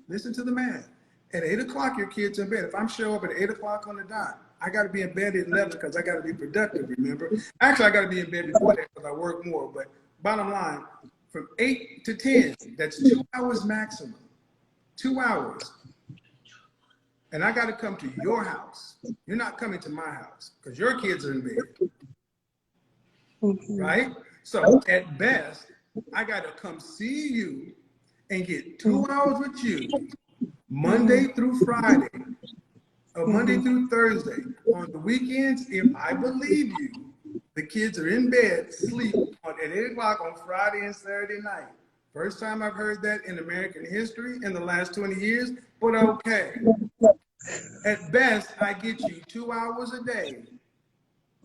Listen to the math. At 8 o'clock, your kid's in bed. If I'm show up at 8 o'clock on the dot, I got to be in bed at 11 because I got to be productive. Remember, actually, I got to be in bed before that because I work more. But bottom line, from 8 to 10, that's 2 hours maximum. 2 hours. And I got to come to your house. You're not coming to my house because your kids are in bed, right? So at best, I got to come see you and get 2 hours with you Monday through Friday, or Monday through Thursday. On the weekends, if I believe you, the kids are in bed, sleep at 8 o'clock on Friday and Saturday night. First time I've heard that in American history in the last 20 years, but okay. At best, I get you 2 hours a day.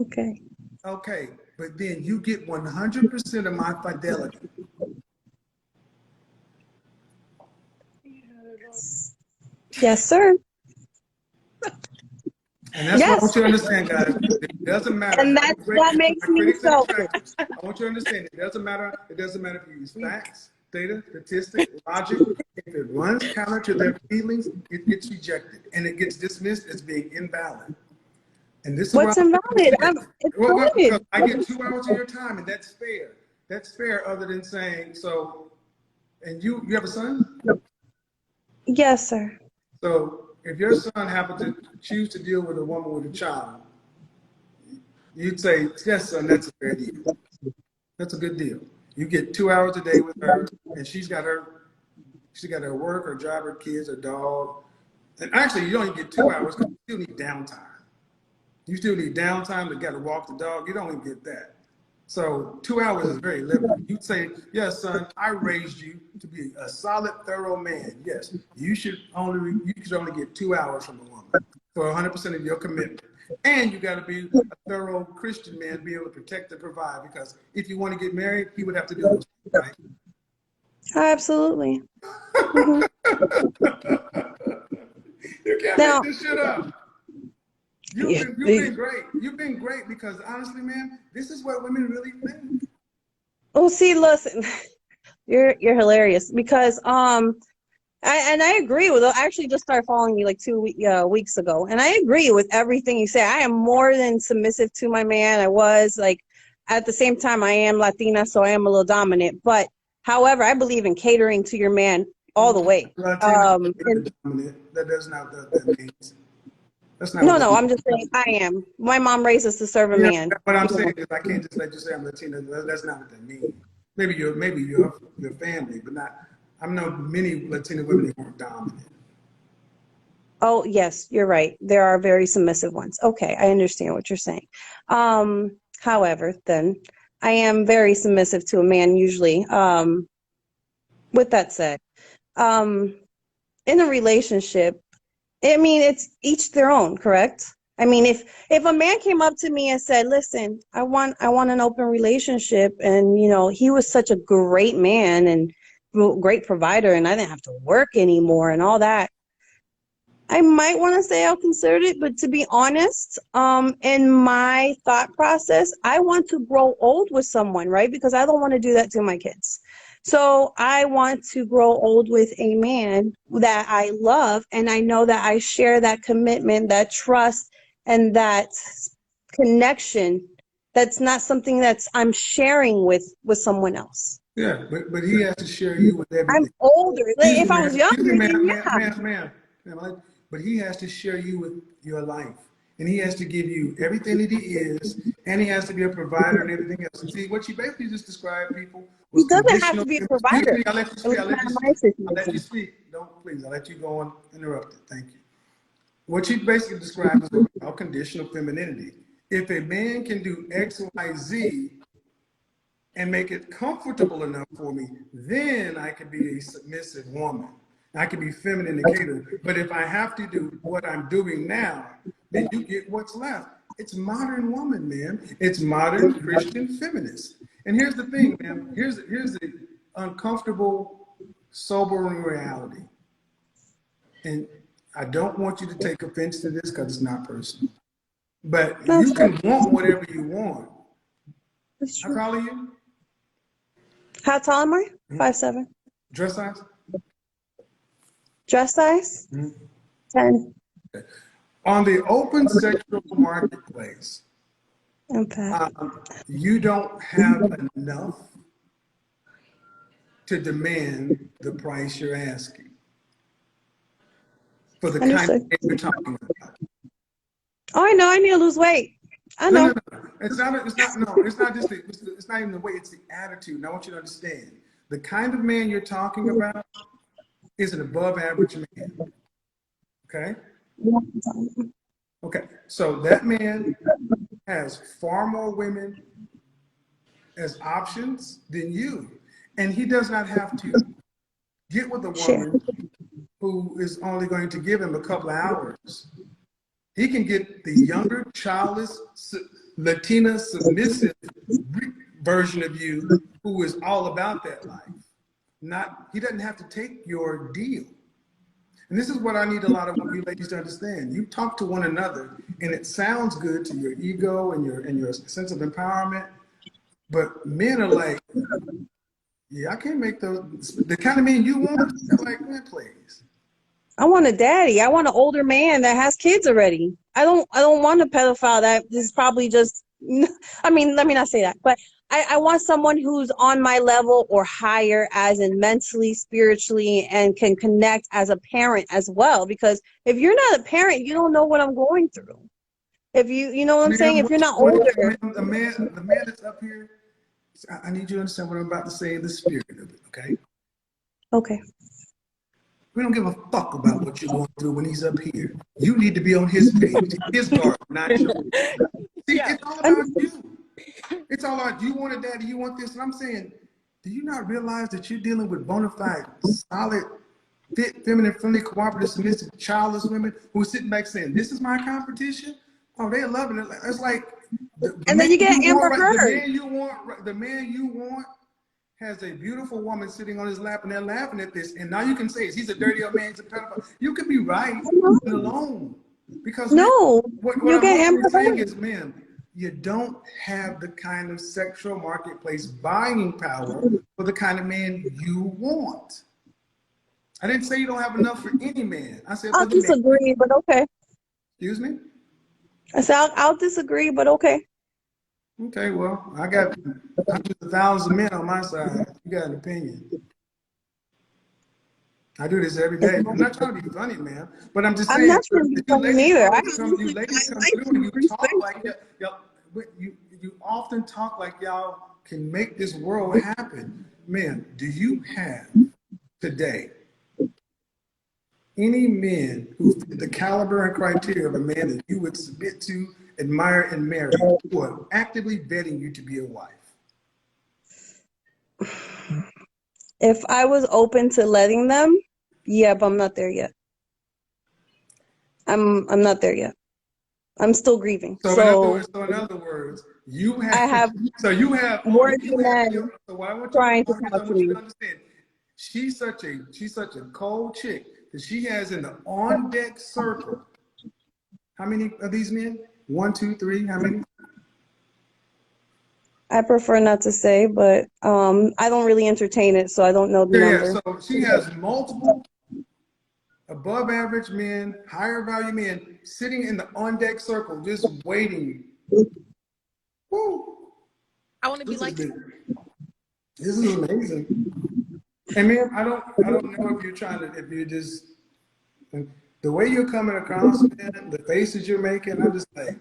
Okay. Okay, but then you get 100% of my fidelity. Yes, sir. And that's what I want you to understand, guys. It doesn't matter And how that great makes my me critics and selfish. detractors. I want you to understand it doesn't matter. It doesn't matter if you use facts, data, statistics, logic. If it runs counter to their feelings, it gets rejected and it gets dismissed as being invalid. And this is where What's invalid? It's well, because good. I get 2 hours of your time, and that's fair. That's fair. Other than saying so, and you have a son. Yes, sir. So if your son happened to choose to deal with a woman with a child, you'd say, yes, son, that's a fair deal. That's a good deal. You get 2 hours a day with her, and she's got her work, her job, her kids, her dog. And actually, you don't even get 2 hours because you still need downtime. You still need downtime to get to walk the dog. You don't even get that. So 2 hours is very limited. You'd say, yes, son, I raised you to be a solid, thorough man. Yes, you should only get 2 hours from a woman for 100% of your commitment. And you got to be a thorough Christian man, be able to protect and provide. Because if you want to get married, he would have to do those things, right? Absolutely. Mhm. You can't Now, make this shit up. You've been great. You've been great because honestly, man, this is what women really think. oh, see, listen, you're hilarious because I agree with. I actually just started following you like 2 weeks ago, and I agree with everything you say. I am more than submissive to my man. I was like, at the same time, I am Latina, so I am a little dominant. But however, I believe in catering to your man all the way. Latina, And that does not what that means. That's not no, what that no, means. I'm just saying I am. My mom raised us to serve a Yeah, man. what I'm saying is I can't just let you say I'm Latina. That's not what that means. Maybe your family, but not. I know many Latina women that aren't dominant. Oh, yes, you're right. There are very submissive ones. Okay, I understand what you're saying. However, then I am very submissive to a man usually. With that said, um, in a relationship, I mean, it's each their own, correct? I mean, if a man came up to me and said, "Listen, I want an open relationship," and he was such a great man and great provider, and I didn't have to work anymore and all that, I might want to say I'll consider it, but to be honest, in my thought process, I want to grow old with someone, right? Because I don't want to do that to my kids. So I want to grow old with a man that I love, and I know that I share that commitment, that trust, and that connection. That's not something that's I'm sharing with someone else. Yeah, but he has to share you with I'm everything. older. Like, if I was Excuse me, younger, then ma'am. But he has to share you with your life, and he has to give you everything that he is, and he has to be a provider and everything else. And see, what you basically just described, people, was he doesn't have conditional. to be a Excuse provider. me, I let you At speak. least not in my I let you situation. speak. Don't please. I let you go on interrupted. Thank you. What you basically described is what we call conditional femininity. If a man can do X, Y, Z, and make it comfortable enough for me, then I can be a submissive woman. I can be feminine and cater. But if I have to do what I'm doing now, then you get what's left. It's modern woman, man. It's modern Christian feminist. And here's the thing, man. Here's the uncomfortable, sobering reality. And I don't want you to take offense to this because it's not personal. But That's you true. can want whatever you want. That's How true. tall are you? How tall am I? 5'7". Dress size? Dress size? 10. Okay. On the open sexual marketplace, Impact. you don't have enough to demand the price you're asking for the kind of Understood. thing you're talking about. Oh, I know. I need to lose weight. I No, know. no, no. It's not no, it's not just it's not even the way, it's the attitude. And I want you to understand the kind of man you're talking about is an above average man. Okay? Okay. So that man has far more women as options than you. And he does not have to get with a Share. woman who is only going to give him a couple of hours. He can get the younger, childless, Latina, submissive version of you who is all about that life. He doesn't have to take your deal. And this is what I need a lot of you ladies to understand. You talk to one another and it sounds good to your ego and your sense of empowerment, but men are like, yeah, I can't make those. The kind of men you want, they're like, man, please. I want a daddy. I want an older man that has kids already. I don't want a pedophile that is probably just, I mean, let me not say that, but I want someone who's on my level or higher, as in mentally, spiritually, and can connect as a parent as well. Because if you're not a parent, you don't know what I'm going through. If you know what I'm saying? If you're not older. The man that's up here, I need you to understand what I'm about to say in the spirit of it, okay? Okay. We don't give a fuck about what you're going through when he's up here. You need to be on his page, his garden, not yours. See, it's all about you. It's all about, you want a daddy, you want this. And I'm saying, do you not realize that you're dealing with bona fide, solid, fit, feminine, friendly, cooperative, submissive, childless women who are sitting back saying, this is my competition? Oh, they're loving it. It's like, And then you get Amber Heard. the man you want has a beautiful woman sitting on his lap and they're laughing at this. And now you can say, he's a dirty old man, he's a pedophile. You could be right and alone. Because No, what you I'm get ultimately Amber saying Heard. is, man, you don't have the kind of sexual marketplace buying power for the kind of man you want. I didn't say you don't have enough for any man. I said for I'll the man. disagree, but okay. Excuse me? I said I'll disagree, but okay. Okay, well, I got hundreds of thousands of men on my side. You got an opinion. I do this every day. I'm not trying to be funny, man, but I'm just I'm saying, not trying to be you funny ladies neither. I always come, you usually ladies I come like through and you free talk space. like you often talk like y'all can make this world happen. Man, do you have today any men who fit the caliber and criteria of a man that you would submit to, admire, and marry, who are actively vetting you to be a wife? If I was open to letting them, yeah, but I'm not there yet. I'm not there yet. I'm still grieving. So in other words, you I have have worthy men so what I want you trying to to talk to me. understand, she's such a cold chick that she has in the on deck circle. How many of these men? 1, 2, 3, how many? I prefer not to say, but I don't really entertain it, so I don't know the number. So she has multiple above average men, higher value men sitting in the on deck circle, just waiting. Woo. I want to be like This is amazing. And man, I don't know if you're just the way you're coming across, man, the faces you're making, I'm just like,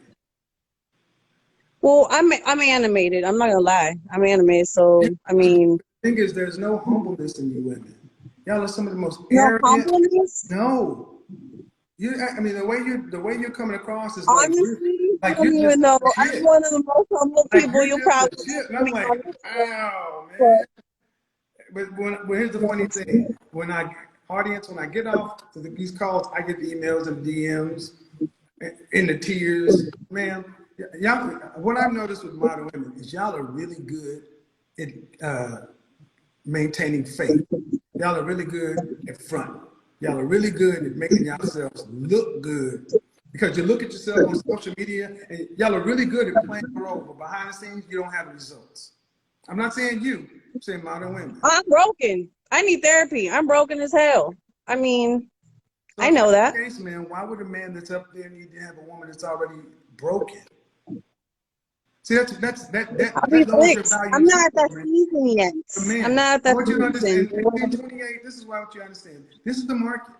Well, I'm animated. I'm not gonna lie. I'm animated, so I mean, the thing is, there's no humbleness in you women. Y'all are some of the most no arrogant. compliments. No, I mean, the way you're coming across is Honestly, I you're don't even just know. the I'm shit. one of the most humble Like people you're you'll just the probably shit. And meet I'm like, on this earth. wow, man. But But here's the funny thing: when I get off to these calls, I get the emails and DMs in the tears, man. Y'all, what I've noticed with modern women is y'all are really good maintaining faith. Y'all are really good at front. Y'all are really good at making yourselves look good because you look at yourself on social media and y'all are really good at playing a role, but behind the scenes, you don't have the results. I'm not saying you, I'm saying modern women. I'm broken. I need therapy. I'm broken as hell. I mean, So I if know that's that. the case, man, why would a man that's up there need to have a woman that's already broken? See, I'll be that lowers your fixed. value I'm too, not at that man. season yet. The I'm man. not at I that want you to season. understand, 1528, this is why I want you to understand. This is the market.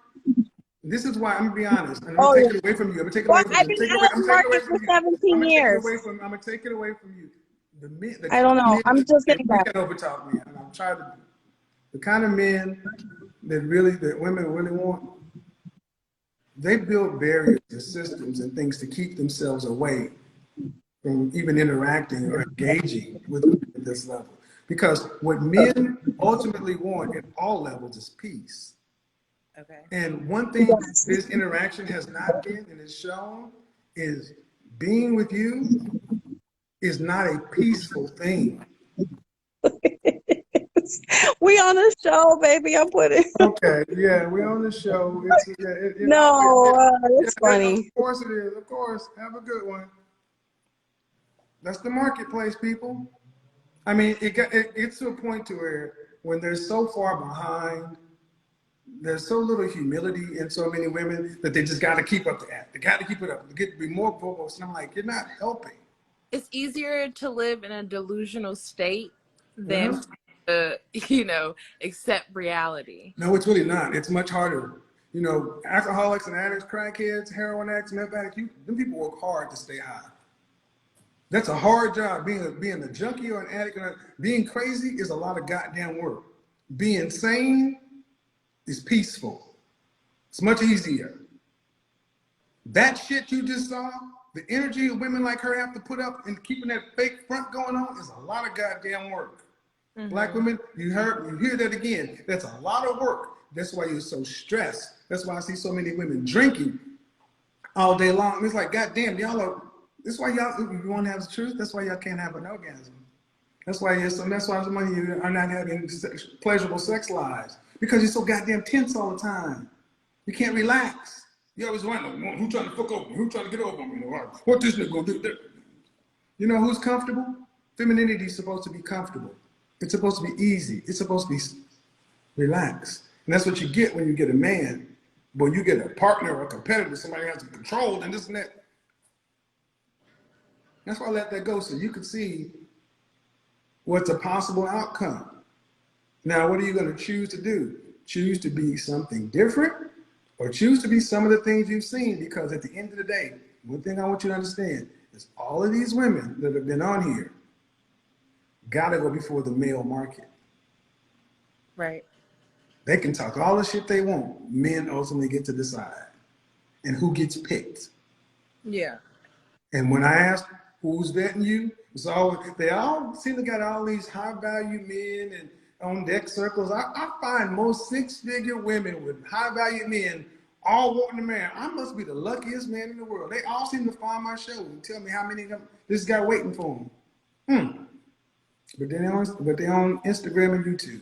This is why I'm gonna be honest, and I'm gonna Oh, take yeah. it away from you. I'm gonna take it Well, away from I've you. been out of I'm the taking it away market from for you. 17 years. I'm gonna take it away from you. I The don't kind know. of I'm men just that getting you back. can't overtalk me, and I'm trying to. The kind of men that women really want, they build barriers and systems and things to keep themselves away from even interacting or engaging with women at this level. Because what men ultimately want at all levels is peace. Okay. And one thing Yes. this interaction has not been and is shown is being with you is not a peaceful thing. We on the show, baby. I'm putting. Okay, yeah, we're on the show. No, Yeah, it's of funny. course it is. Of course, have a good one. That's the marketplace, people. I mean, it's to a point to where when they're so far behind, there's so little humility in so many women that they just got to keep up the act. They got to keep it up. They get to be more vocal. And I'm like, you're not helping. It's easier to live in a delusional state Uh-huh. than to, you know, accept reality. No, it's really not. It's much harder. You know, alcoholics and addicts, crackheads, heroin addicts, meth addicts, them people work hard to stay high. That's a hard job. Being a junkie or an addict, or being crazy is a lot of goddamn work. Being sane is peaceful. It's much easier. That shit you just saw, the energy of women like her have to put up and keeping that fake front going on is a lot of goddamn work. Black women, you hear that again. That's a lot of work. That's why you're so stressed. That's why I see so many women drinking all day long. It's like, goddamn, y'all are. That's why y'all, if you want to have the truth, that's why y'all can't have an orgasm. That's why some of you are not having pleasurable sex lives because you're so goddamn tense all the time. You can't relax. You always wondering who's trying to fuck over me, who's trying to get over me, what this nigga gonna do? You know who's comfortable? Femininity is supposed to be comfortable. It's supposed to be easy. It's supposed to be relaxed. And that's what you get when you get a man. But you get a partner or a competitor, somebody who has to control and this and that. That's why I let that go so you can see what's a possible outcome. Now, what are you going to choose to do? Choose to be something different or choose to be some of the things you've seen? Because at the end of the day, one thing I want you to understand is all of these women that have been on here got to go before the male market. Right. They can talk all the shit they want. Men ultimately get to decide. And who gets picked. Yeah. And when I ask who's vetting you, it's always, they all seem to got all these high value men and on deck circles. I find most 6-figure women with high value men all wanting a man. I must be the luckiest man in the world. They all seem to find my show and tell me how many of them this guy waiting for them. But they're on Instagram and YouTube.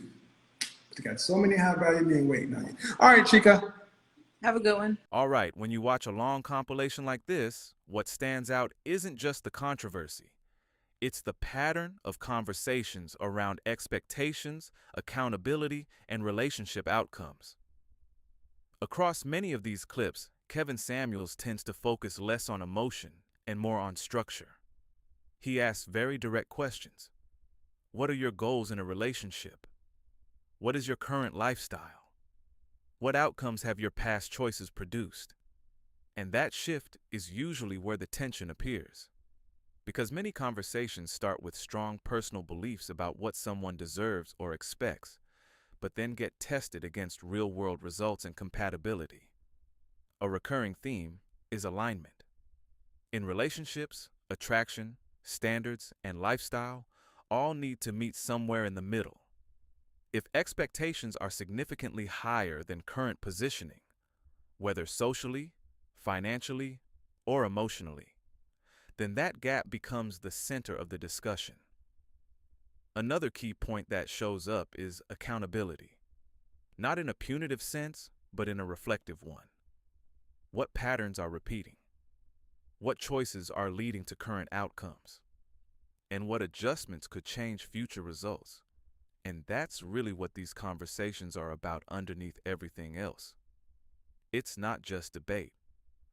They got so many high value men waiting on you. All right, Chica. Have a good one. All right, when you watch a long compilation like this, what stands out isn't just the controversy. It's the pattern of conversations around expectations, accountability, and relationship outcomes. Across many of these clips, Kevin Samuels tends to focus less on emotion and more on structure. He asks very direct questions. What are your goals in a relationship? What is your current lifestyle? What outcomes have your past choices produced? And that shift is usually where the tension appears. Because many conversations start with strong personal beliefs about what someone deserves or expects, but then get tested against real-world results and compatibility. A recurring theme is alignment. In relationships, attraction, standards, and lifestyle all need to meet somewhere in the middle. If expectations are significantly higher than current positioning, whether socially, financially, or emotionally, then that gap becomes the center of the discussion. Another key point that shows up is accountability, not in a punitive sense, but in a reflective one. What patterns are repeating? What choices are leading to current outcomes? And what adjustments could change future results? And that's really what these conversations are about underneath everything else. It's not just debate,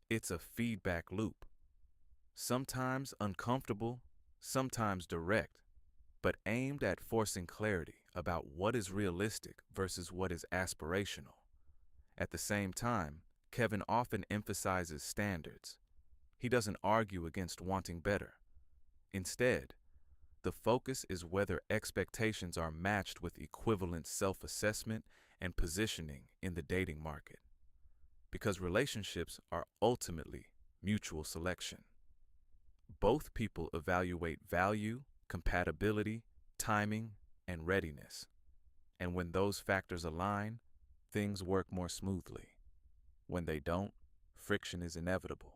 it's a feedback loop. Sometimes uncomfortable, sometimes direct, but aimed at forcing clarity about what is realistic versus what is aspirational. At the same time, Kevin often emphasizes standards. He doesn't argue against wanting better. Instead, the focus is whether expectations are matched with equivalent self-assessment and positioning in the dating market. Because relationships are ultimately mutual selection. Both people evaluate value, compatibility, timing, and readiness. And when those factors align, things work more smoothly. When they don't, friction is inevitable.